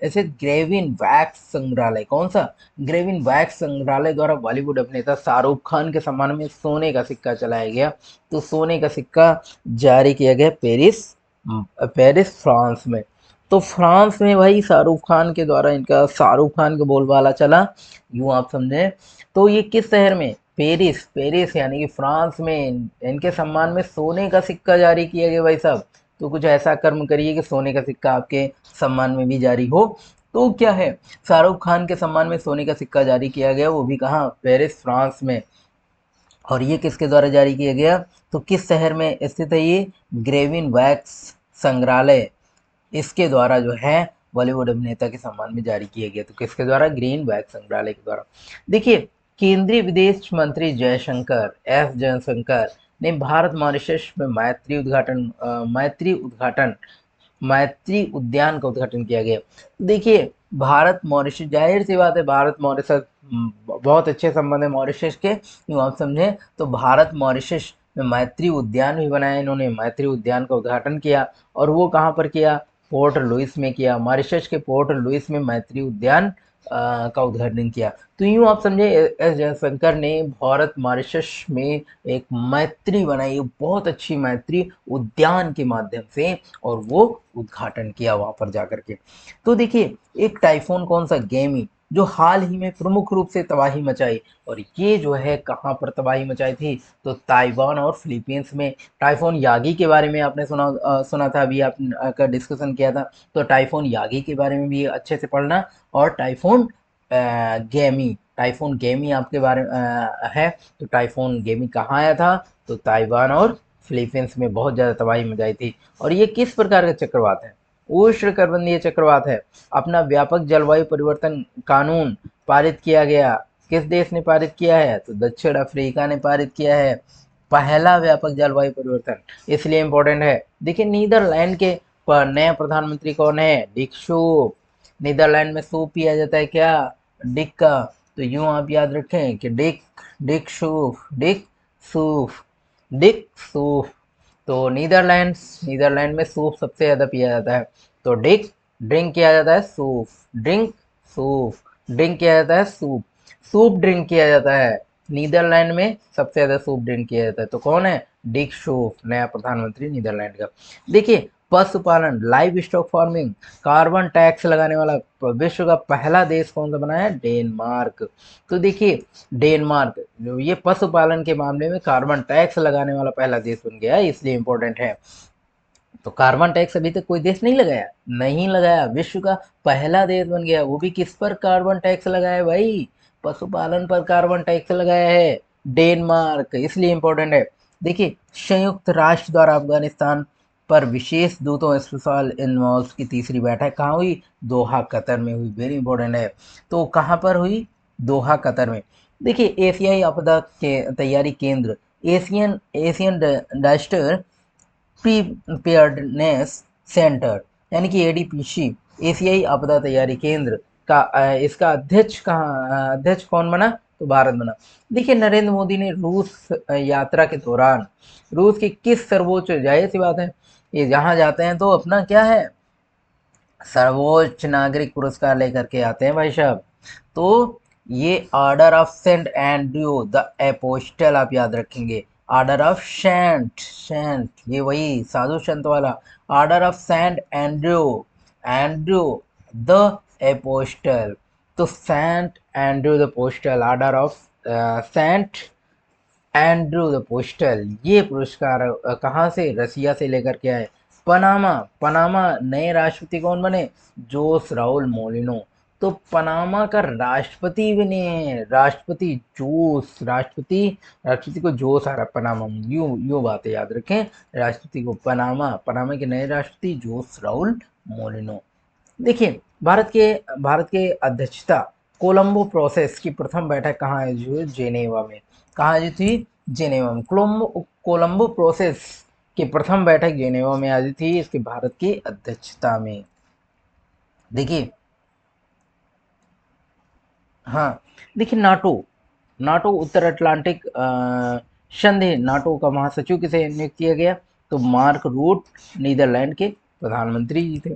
[SPEAKER 1] ऐसे ग्रेविन वैक्स संग्रहालय, कौन सा? ग्रेविन वैक्स संग्रहालय द्वारा बॉलीवुड अभिनेता शाहरुख खान के सम्मान में सोने का सिक्का चलाया गया। तो सोने का सिक्का जारी किया गया पेरिस फ्रांस में। तो फ्रांस में भाई शाहरुख खान के द्वारा इनका शाहरुख खान का बोलबाला चला, यूं आप समझे। तो ये किस शहर में? पेरिस। पेरिस यानी कि फ्रांस में इनके सम्मान में सोने का सिक्का जारी किया गया भाई साहब। तो कुछ ऐसा कर्म करिए कि सोने का सिक्का आपके सम्मान में भी जारी हो। तो क्या है, शाहरुख खान के सम्मान में सोने का सिक्का जारी किया गया, वो भी कहाँ? पेरिस फ्रांस में। और ये किसके द्वारा जारी किया गया? तो किस शहर में स्थित है ये? ग्रेविन वैक्स संग्रहालय, इसके द्वारा जो है बॉलीवुड अभिनेता के सम्मान में जारी किया गया। तो किसके द्वारा? ग्रीन वैक्स संग्रहालय के द्वारा। देखिए, केंद्रीय विदेश मंत्री जयशंकर ने भारत मॉरिशस में मैत्री उद्यान का उद्घाटन किया गया। देखिए, भारत मॉरिशस, जाहिर सी बात है, भारत मॉरिशस बहुत अच्छे संबंध है मॉरिशस के, यूँ आप समझें। तो भारत मॉरिशस में मैत्री उद्यान भी बनाया इन्होंने, मैत्री उद्यान का उद्घाटन किया। और वो कहाँ पर किया? पोर्ट लुइस में किया। मॉरिशस के पोर्ट लुइस में मैत्री उद्यान का उद्घाटन किया। तो यूँ आप समझे, एस जयशंकर ने भारत मॉरिशस में एक मैत्री बनाई, बहुत अच्छी मैत्री उद्यान के माध्यम से, और वो उद्घाटन किया वहां पर जाकर के। तो देखिए, एक टाइफून कौन सा? गेमी, जो हाल ही में प्रमुख रूप से तबाही मचाई। और ये जो है कहाँ पर तबाही मचाई थी? तो ताइवान और फिलीपींस में। टाइफून यागी के बारे में आपने सुना था, अभी आप का डिस्कशन किया था। तो टाइफून यागी के बारे में भी अच्छे से पढ़ना। और टाइफून गेमी आपके बारे है। तो टाइफून गेमी कहाँ आया था? तो ताइवान और फिलीपींस में बहुत ज़्यादा तबाही मचाई थी। और ये किस प्रकार का चक्रवात है? उष्णकटिबंधीय चक्रवात है। अपना व्यापक जलवायु परिवर्तन कानून पारित किया गया। किस देश ने पारित किया है? तो दक्षिण अफ्रीका ने पारित किया है पहला व्यापक जलवायु परिवर्तन, इसलिए इम्पोर्टेंट है। देखिए, नीदरलैंड के नया प्रधानमंत्री कौन है? Dick soup. नीदरलैंड में सूप पिया जाता है क्या? डिक का। तो यूं आप याद रखें कि डिक डिक सूफ। तो नीदरलैंड में सूप सबसे ज़्यादा पिया जाता है। तो ड्रिंक किया जाता है सूप। ड्रिंक किया जाता है सूप ड्रिंक किया जाता है। नीदरलैंड में सबसे ज़्यादा सूप ड्रिंक किया जाता है। तो कौन है? डिक शूफ, नया प्रधानमंत्री नीदरलैंड का। देखिए, पशुपालन, live stock farming, carbon tax लगाने वाला विश्व का पहला देश कौन सा बना है? डेनमार्क। तो देखिए, डेनमार्क जो ये पशुपालन के मामले में कार्बन टैक्स लगाने वाला पहला देश बन गया है, इसलिए इंपॉर्टेंट है। तो कार्बन टैक्स अभी तक कोई देश नहीं लगाया, नहीं लगाया, विश्व का पहला देश बन गया। वो भी किस पर कार्बन टैक्स लगाया है भाई? पशुपालन पर कार्बन टैक्स लगाया है डेनमार्क, इसलिए इंपॉर्टेंट है। देखिए, संयुक्त राष्ट्र द्वारा अफगानिस्तान पर विशेष दूतों स्पेशल इन्वॉल्व की तीसरी बैठक कहाँ हुई? दोहा कतर में हुई, वेरी इंपॉर्टेंट है। तो कहाँ पर हुई? दोहा कतर में। देखिए, एशियाई आपदा के तैयारी केंद्र, एशियन एशियन डिजास्टर प्रीपेयर्डनेस सेंटर यानी कि एडीपीसी, एशियाई आपदा तैयारी केंद्र का इसका अध्यक्ष कौन बना? तो भारत बना। देखिए, नरेंद्र मोदी ने रूस यात्रा के दौरान रूस की किस सर्वोच्च, जाहिर सी बात है, ये जहाँ जाते हैं तो अपना क्या है, सर्वोच्च नागरिक पुरस्कार लेकर के आते हैं भाई साहब। तो ये order of Saint Andrew the Apostle आप याद रखेंगे। ऑर्डर ऑफ सेंट ये वही साधु संत वाला। Order of Saint Andrew the Apostle. तो Saint Andrew the apostle, Order of Saint Andrew the apostle, ये पुरस्कार कहाँ से? रसिया से लेकर के आए। पनामा, पनामा नए राष्ट्रपति कौन बने? जोस राउल मोलिनो। तो पनामा का राष्ट्रपति भी नहीं है, राष्ट्रपति जोस, राष्ट्रपति को जोश आ रहा है पनामा में, यूं बातें याद रखें। राष्ट्रपति को पनामा, पनामा के नए राष्ट्रपति जोस राउल मोलिनो। देखिए, भारत के अध्यक्षता कोलंबो प्रोसेस की प्रथम बैठक कहाँ आयोजित हुई? जेनेवा में। कहाँ आयोजित हुई? जेनेवा में। कोलंबो प्रोसेस की प्रथम बैठक जेनेवा में आयोजित थी, इसके भारत की अध्यक्षता में। देखिए, हाँ, देखिए नाटो उत्तर अटलांटिक संधि, नाटो का महासचिव किसे नियुक्त किया गया? तो मार्क रूट, नीदरलैंड के प्रधानमंत्री जी थे।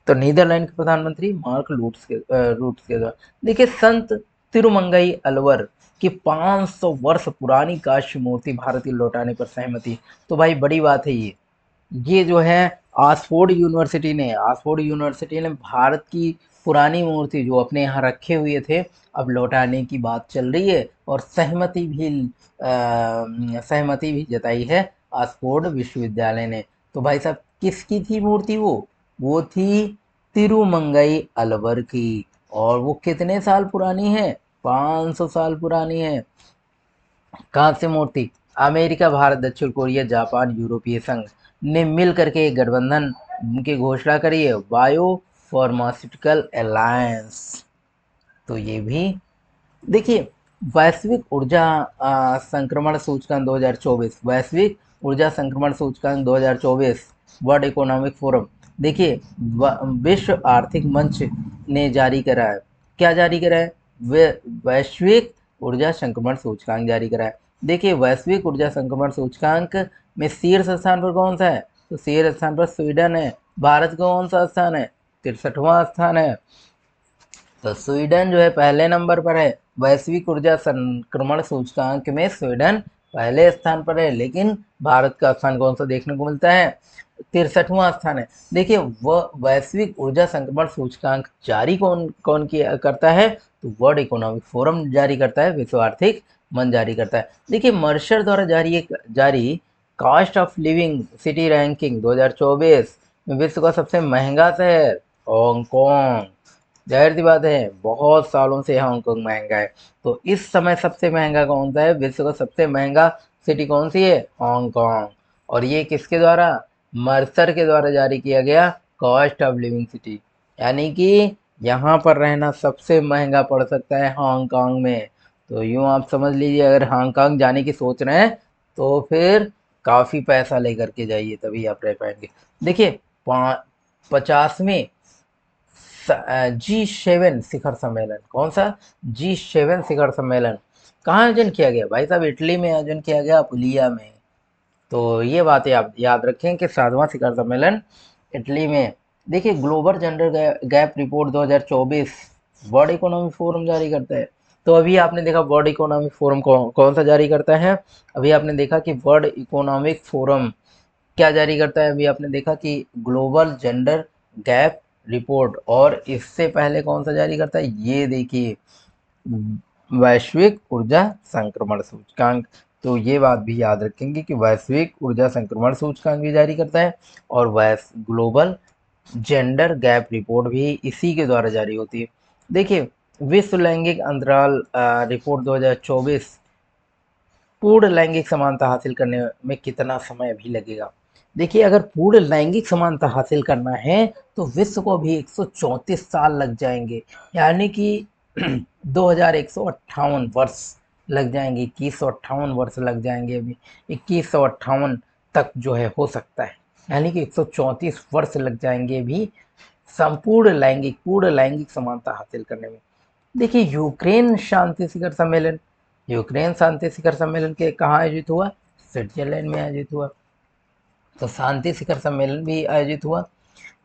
[SPEAKER 1] तो नीदरलैंड के प्रधानमंत्री मार्क रूट्स के द्वारा। देखिए, संत तिरुमंगई अलवर की 500 वर्ष पुरानी कांस्य मूर्ति भारत की लौटाने पर सहमति। तो भाई बड़ी बात है ये जो है ऑक्सफोर्ड यूनिवर्सिटी ने भारत की पुरानी मूर्ति जो अपने यहाँ रखे हुए थे, अब लौटाने की बात चल रही है और सहमति भी जताई है ऑक्सफोर्ड विश्वविद्यालय ने। तो भाई साहब, किसकी थी मूर्ति? वो थी तिरुमंगई अलवर की, और वो कितने साल पुरानी है? 500 साल पुरानी है। कहाँ से मूर्ति? अमेरिका, भारत, दक्षिण कोरिया, जापान, यूरोपीय संघ ने मिल करके एक गठबंधन की घोषणा करी है, बायो फार्मास्यूटिकल अलायंस। तो ये भी देखिए, वैश्विक ऊर्जा संक्रमण सूचकांक 2024, वैश्विक ऊर्जा संक्रमण सूचकांक 2024, वर्ल्ड इकोनॉमिक फोरम। देखिए, विश्व आर्थिक मंच ने जारी करा है। क्या जारी करा है? वैश्विक ऊर्जा संक्रमण सूचकांक जारी करा है। देखिए, वैश्विक ऊर्जा संक्रमण सूचकांक में शीर्ष स्थान पर कौन सा है? तो शीर्ष स्थान पर स्वीडन है। भारत का कौन सा स्थान है? 63वां स्थान है। तो स्वीडन जो है पहले नंबर पर है। वैश्विक ऊर्जा संक्रमण सूचकांक में स्वीडन पहले स्थान पर है, लेकिन भारत का स्थान कौन सा देखने को मिलता है? 63वां स्थान है। देखिए, वह वैश्विक ऊर्जा संक्रमण सूचकांक जारी कौन कौन किया करता है? तो वर्ल्ड इकोनॉमिक फोरम जारी करता है, विश्व आर्थिक मंच जारी करता है। देखिए, मर्शर द्वारा जारी cost of living city ranking 2024 में विश्व का सबसे महंगा शहर हांगकांग। जाहिर सी बात है, बहुत सालों से हांगकांग महंगा है। तो इस समय सबसे महंगा कौन सा है? विश्व का सबसे महंगा सिटी कौन सी है? हांगकांग। और ये किसके द्वारा? मर्सर के द्वारा जारी किया गया कॉस्ट ऑफ लिविंग सिटी, यानी कि यहाँ पर रहना सबसे महंगा पड़ सकता है हांगकांग में। तो यूँ आप समझ लीजिए, अगर हांगकांग जाने की सोच रहे हैं तो फिर काफ़ी पैसा लेकर के जाइए, तभी आप रह पाएंगे। देखिए, 50वें G7 शिखर सम्मेलन, कौन सा? G7 शिखर सम्मेलन कहाँ आयोजन किया गया? भाई साहब, इटली में आयोजन किया गया, पुलिया में। तो ये बातें आप याद रखें कि 7वां शिखर सम्मेलन इटली में। देखिए, global gender gap report 2024 world economic forum जारी करता है। तो अभी आपने देखा वर्ल्ड इकोनॉमिक फोरम कौन सा जारी करता है? अभी आपने देखा कि वर्ल्ड इकोनॉमिक फोरम क्या जारी करता है? अभी आपने देखा कि ग्लोबल जेंडर गैप रिपोर्ट, और इससे पहले कौन सा जारी करता है? ये देखिए, वैश्विक ऊर्जा संक्रमण सूचकांक। तो ये बात भी याद रखेंगे कि वैश्विक ऊर्जा संक्रमण सूचकांक भी जारी करता है, और ग्लोबल जेंडर गैप रिपोर्ट भी इसी के द्वारा जारी होती है। देखिए, विश्व लैंगिक अंतराल रिपोर्ट 2024 पूर्ण लैंगिक समानता हासिल करने में कितना समय भी लगेगा? देखिए, अगर पूर्ण लैंगिक समानता हासिल करना है तो विश्व को भी 134 साल लग जाएंगे, यानी कि 2158 वर्ष लग जाएंगे, 2158 वर्ष लग जाएंगे। अभी 2158 तक जो है हो सकता है, यानी कि 134 वर्ष लग जाएंगे भी पूर्ण लैंगिक समानता हासिल करने में। देखिए, यूक्रेन शांति शिखर सम्मेलन के कहाँ आयोजित हुआ? स्विट्जरलैंड में आयोजित हुआ। तो शांति शिखर सम्मेलन भी आयोजित हुआ।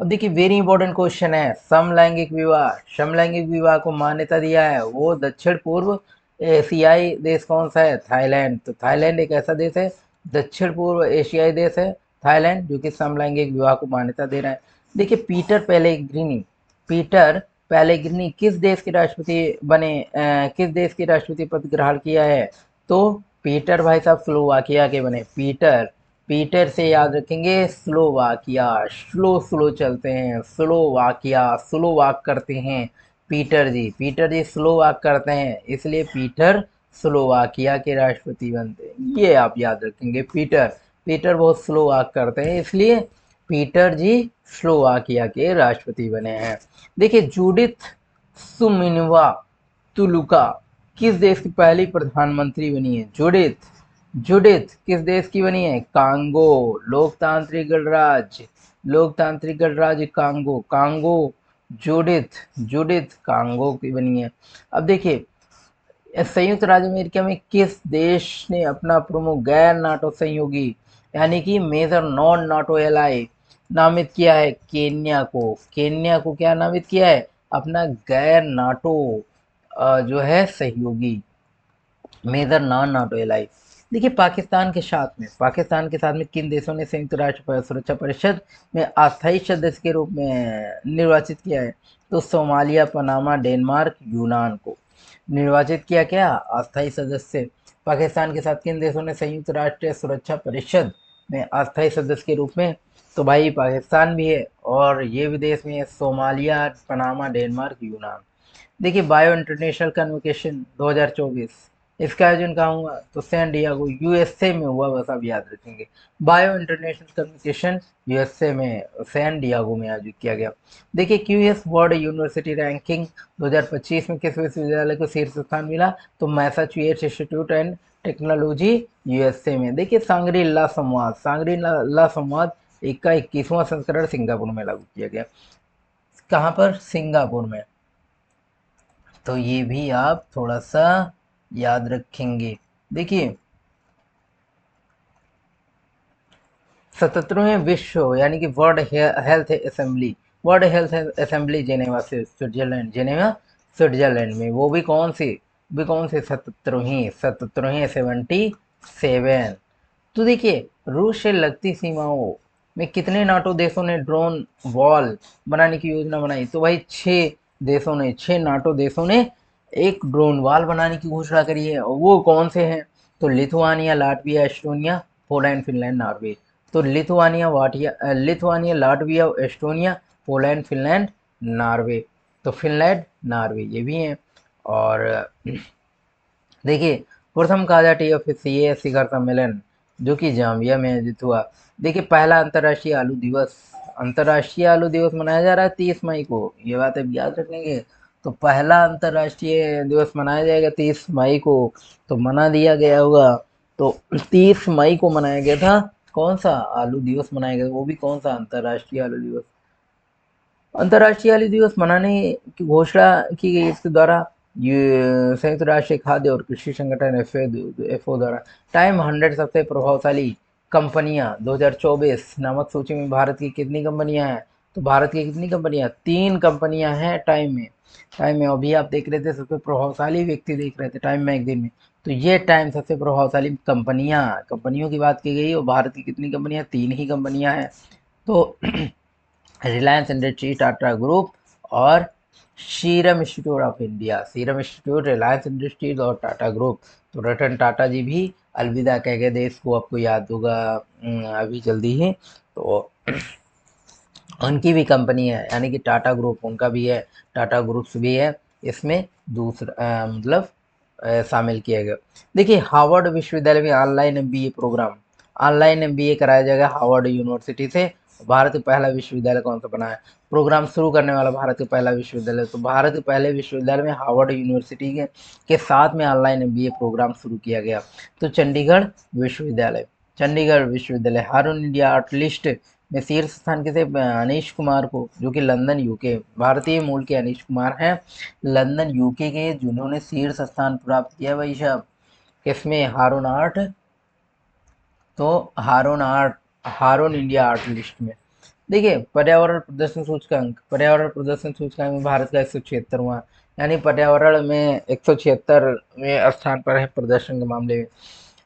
[SPEAKER 1] अब देखिए, वेरी इंपॉर्टेंट क्वेश्चन है, समलैंगिक विवाह को मान्यता दिया है वो दक्षिण पूर्व एशियाई देश कौन सा है? थाईलैंड। तो थाईलैंड एक ऐसा देश है, दक्षिण पूर्व एशियाई देश है थाईलैंड, जो कि समलैंगिक विवाह को मान्यता दे रहा है। देखिए, पीटर पेलेग्रिनी किस देश के राष्ट्रपति बने? किस देश के राष्ट्रपति पद ग्रहण किया है? तो पीटर भाई साहब स्लोवाकिया के बने। पीटर से याद रखेंगे स्लोवाकिया, स्लो चलते हैं, स्लोवाकिया, स्लो वॉक करते हैं पीटर जी स्लो वॉक करते हैं, इसलिए पीटर स्लोवाकिया के राष्ट्रपति बनते हैं। ये आप याद रखेंगे, पीटर पीटर बहुत स्लो वॉक करते हैं, इसलिए पीटर जी स्लोवाकिया के राष्ट्रपति बने हैं। देखिए जूडिथ सुमिनवा तुलुका किस देश की पहली प्रधानमंत्री बनी है? जुडिथ जुडिथ किस देश की बनी है? कांगो, लोकतांत्रिक गणराज्य कांगो, जुडिथ जुडिथ कांगो की बनी है। अब देखिए संयुक्त राज्य अमेरिका में किस देश ने अपना प्रमुख गैर नाटो सहयोगी यानी कि मेजर नॉन नाटो एलाई नामित किया है? केन्या को क्या नामित किया है? अपना गैर नाटो जो है सहयोगी, मेजर नॉन नाटो एलाई। देखिए पाकिस्तान के साथ में किन देशों ने संयुक्त राष्ट्र सुरक्षा परिषद में अस्थायी सदस्य के रूप में निर्वाचित किया है? तो सोमालिया, पनामा, डेनमार्क, यूनान को निर्वाचित किया। क्या अस्थायी सदस्य? पाकिस्तान के साथ किन देशों ने संयुक्त राष्ट्र सुरक्षा परिषद में अस्थायी सदस्य के रूप में? तो भाई पाकिस्तान भी है और ये विदेश में है, सोमालिया, पनामा, डेनमार्क, यूनान। देखिए बायो इंटरनेशनल कन्वोकेशन 2024 इसका आयोजन कहाँ हुआ? तो सैन डियागो यूएसए में हुआ, बस आप याद रखेंगे। बायो इंटरनेशनल कन्वोकेशन यूएसए में सैन डियागो में आयोजित किया गया। देखिए क्यूएस वर्ल्ड यूनिवर्सिटी रैंकिंग 2025 में किस विश्वविद्यालय को शीर्ष स्थान मिला? तो Massachusetts institute and technology USA में। देखिए सांग्री ला संवाद का 21वां संस्करण सिंगापुर में लागू किया गया। कहाँ पर? सिंगापुर में। तो ये भी आप थोड़ा सा याद रखेंगे। देखिए 77वें विश्व यानी कि वर्ल्ड हेल्थ असेंबली जेनेवा से स्विट्जरलैंड में, वो भी कौन सी? 77वीं 77। तो देखिए रूस से लगती सीमाओं में कितने नाटो देशों ने ड्रोन वॉल बनाने की योजना बनाई? तो भाई 6 नाटो देशों ने एक ड्रोन वॉल बनाने की घोषणा करी है, और वो कौन से हैं? तो Lithuania, Latvia, Estonia, Poland, Finland, Norway. तो Lithuania, Latvia, Estonia, Poland, Finland, Norway. तो फिनलैंड, नॉर्वे ये भी हैं। और देखिए प्रथम काजा TFCA शिखर सम्मेलन जो कि जाम्बिया में आयोजित हुआ। देखिए पहला अंतर्राष्ट्रीय आलू दिवस मनाया जा रहा है 30 मई को, ये बात अब याद रखेंगे। तो पहला अंतर्राष्ट्रीय दिवस मनाया जाएगा 30 मई को, तो मना दिया गया होगा। तो 30 मई को मनाया गया था कौन सा आलू दिवस मनाया गया, वो भी कौन सा? अंतर्राष्ट्रीय आलू दिवस। अंतर्राष्ट्रीय आलू दिवस मनाने की घोषणा की गई इसके द्वारा ये संयुक्त राष्ट्र खाद्य और कृषि संगठन FAO द्वारा। टाइम 100 सबसे प्रभावशाली कंपनियां 2024 नामक सूची में भारत की कितनी कंपनियां हैं? तो भारत की कितनी कंपनियां? 3 कंपनियां हैं टाइम में अभी आप देख रहे थे सबसे प्रभावशाली व्यक्ति देख रहे थे टाइम मैगजीन में। तो ये टाइम सबसे प्रभावशाली कंपनियों की बात की गई, और भारत की कितनी कंपनियां? 3 ही कंपनियां हैं। तो रिलायंस इंडस्ट्री, टाटा ग्रुप और सीरम इंस्टीट्यूट, रिलायंस इंडस्ट्रीज और टाटा ग्रुप। तो रतन टाटा जी भी अलविदा कह गए देश को, आपको याद होगा अभी जल्दी ही। तो उनकी भी कंपनी है यानी कि टाटा ग्रुप, उनका भी है, टाटा ग्रुप्स भी है इसमें दूसरा मतलब शामिल किया गया। देखिए हार्वर्ड विश्वविद्यालय में ऑनलाइन एमबीए कराया जाएगा हार्वर्ड यूनिवर्सिटी से। भारत का पहला विश्वविद्यालय कौन सा बना है? प्रोग्राम शुरू करने वाला भारत का पहला विश्वविद्यालय, तो भारत के पहले विश्वविद्यालय में हार्वर्ड यूनिवर्सिटी के साथ में ऑनलाइन एमबीए प्रोग्राम शुरू किया गया। तो चंडीगढ़ विश्वविद्यालय हारून इंडिया आर्ट लिस्ट में शीर्ष स्थान किसे? अनीश कुमार को, जो कि लंदन यूके, भारतीय मूल के अनीश कुमार हैं, लंदन यूके के, जिन्होंने शीर्ष स्थान प्राप्त किया भाई साहब किसमें? तो हारून इंडिया आर्ट लिस्ट में। देखिए पर्यावरण प्रदर्शन सूचकांक में भारत का 176वां, यानी पर्यावरण में 176वें स्थान पर है प्रदर्शन के मामले में।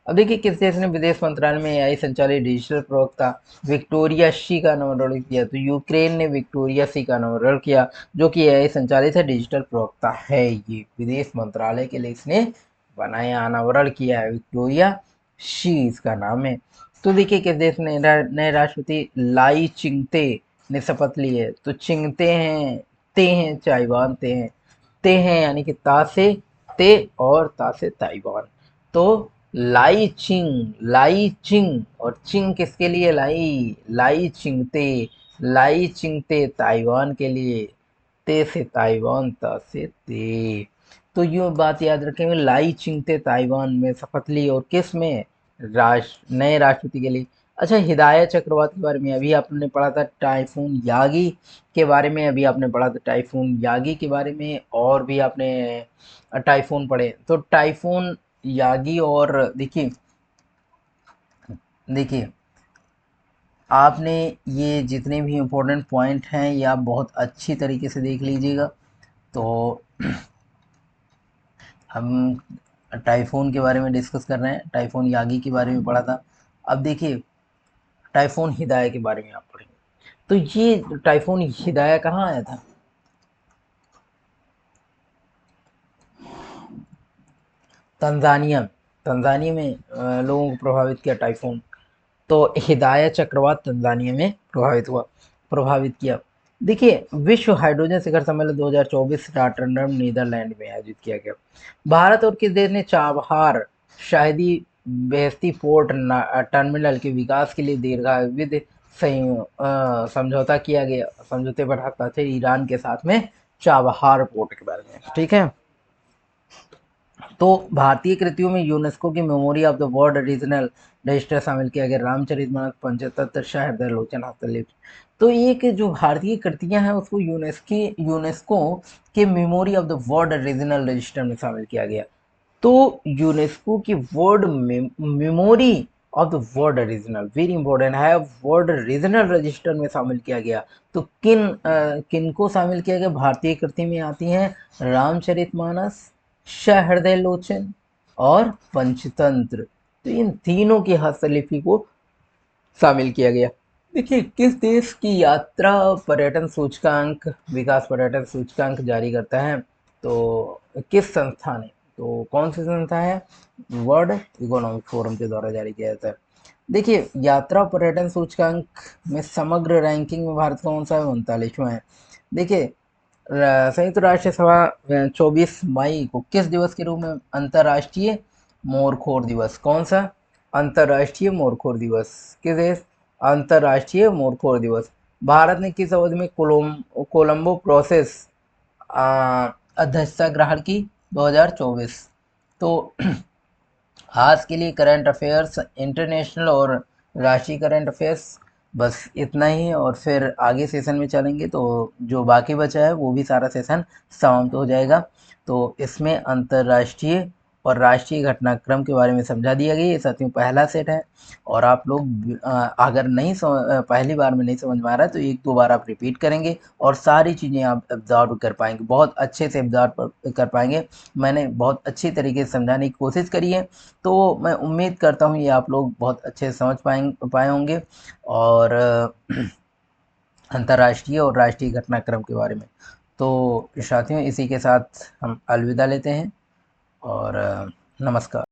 [SPEAKER 1] अब देखिए किस देश ने विदेश मंत्रालय में AI संचालित डिजिटल प्रवक्ता विक्टोरिया शी का नामकरण किया? तो यूक्रेन ने विक्टोरिया शी का नामकरण किया, जो कि AI संचालित है, डिजिटल प्रवक्ता है। ये विदेश मंत्रालय के लिए इसने बनाया, अनावरण किया है, विक्टोरिया शी इसका नाम है। तो देखिए किस देश ने नए राष्ट्रपति लाई चिंगते ने शपथ ली है। तो चिंगते हैं, ते हैं, चाइवान ते हैं यानी कि ता से ते और ता से ताइवान। तो लाई चिंग और चिंग किसके लिए? लाई चिंगते ताइवान के लिए, ते से ताइवान, ता से ते। तो यूँ बात याद रखेंगे, लाई चिंगते ताइवान में शपथ ली और किस में? नए राष्ट्रपति के लिए। अच्छा, हिदायत चक्रवात के बारे में अभी आपने पढ़ा था, टाइफून यागी के बारे में अभी आपने पढ़ा था, टाइफून यागी के बारे में, और भी आपने टाइफून पढ़े। तो टाइफून यागी और देखिए आपने ये जितने भी इम्पोर्टेंट पॉइंट हैं ये आप बहुत अच्छी तरीके से देख लीजिएगा। तो हम टाइफून के बारे में डिस्कस कर रहे हैं, टाइफून यागी के बारे में पढ़ा था। अब देखिए टाइफून हिदाया के बारे में आप पढ़ेंगे। तो ये टाइफून हिदाया कहाँ आया था? तंजानिया। तंजानिया में लोगों को प्रभावित किया टाइफून। तो हिदाया चक्रवात तंजानिया में प्रभावित किया। देखिए विश्व हाइड्रोजन शिखर सम्मेलन 2024 रॉटरडम नीदरलैंड में आयोजित किया गया। भारत और किस देश ने Chabahar Shahidi Beheshti port terminal के विकास के लिए दीर्घावधि समझौता किया गया? समझौते पर हस्ताक्षर ईरान के साथ में चाबहार पोर्ट के बारे में, ठीक है। तो भारतीय कृतियों में यूनेस्को की memory of the world regional register शामिल किया गया, रामचरितमानस, पंचतंत्र, शाहृदय लोचन, हस्तलेख। तो ये कि जो भारतीय कृतियां हैं उसको यूनेस्को के memory of the world regional register में शामिल किया गया। तो यूनेस्को की world memory of the world regional, very important है, वर्ल्ड रीजनल रजिस्टर में शामिल किया गया। तो किन को शामिल किया गया? भारतीय कृति में आती हैं रामचरितमानस, सहृदय लोचन और पंचतंत्र। तो इन तीनों की हस्तलिपि को शामिल किया गया। देखिए किस देश की यात्रा पर्यटन सूचकांक, विकास पर्यटन सूचकांक जारी करता है? तो किस संस्था ने? तो कौन सी संस्था है? वर्ल्ड इकोनॉमिक फोरम के द्वारा जारी किया जाता है। देखिए यात्रा पर्यटन सूचकांक में समग्र रैंकिंग में भारत कौन सा है? 39वां है। देखिए संयुक्त राष्ट्र सभा 24 मई को किस दिवस के रूप में अंतर्राष्ट्रीय मोरखोर दिवस? कौन सा? अंतर्राष्ट्रीय मोरखोर दिवस। किस देश? अंतर्राष्ट्रीय मोरखोर दिवस। भारत ने किस अवधि में कोलंबो प्रोसेस अध्यक्षता ग्रहण की? 2024। तो आज के लिए करंट अफेयर्स इंटरनेशनल और राष्ट्रीय करंट अफेयर्स बस इतना ही है, और फिर आगे सेशन में चलेंगे तो जो बाकी बचा है वो भी सारा सेशन समाप्त हो जाएगा। तो इसमें अंतर्राष्ट्रीय और राष्ट्रीय घटनाक्रम के बारे में समझा दिया गया। ये साथियों पहला सेट है, और आप लोग अगर पहली बार में नहीं समझ में आ रहा है तो एक दो बार आप रिपीट करेंगे और सारी चीज़ें आप एब्जॉर्व कर पाएंगे, बहुत अच्छे से एब्जॉर्व कर पाएंगे। मैंने बहुत अच्छी तरीके से समझाने की कोशिश करी है, तो मैं उम्मीद करता हूँ ये आप लोग बहुत अच्छे से समझ पाए होंगे। और अंतर्राष्ट्रीय और राष्ट्रीय घटनाक्रम के बारे में। तो साथियों इसी के साथ हम अलविदा लेते हैं, और नमस्कार।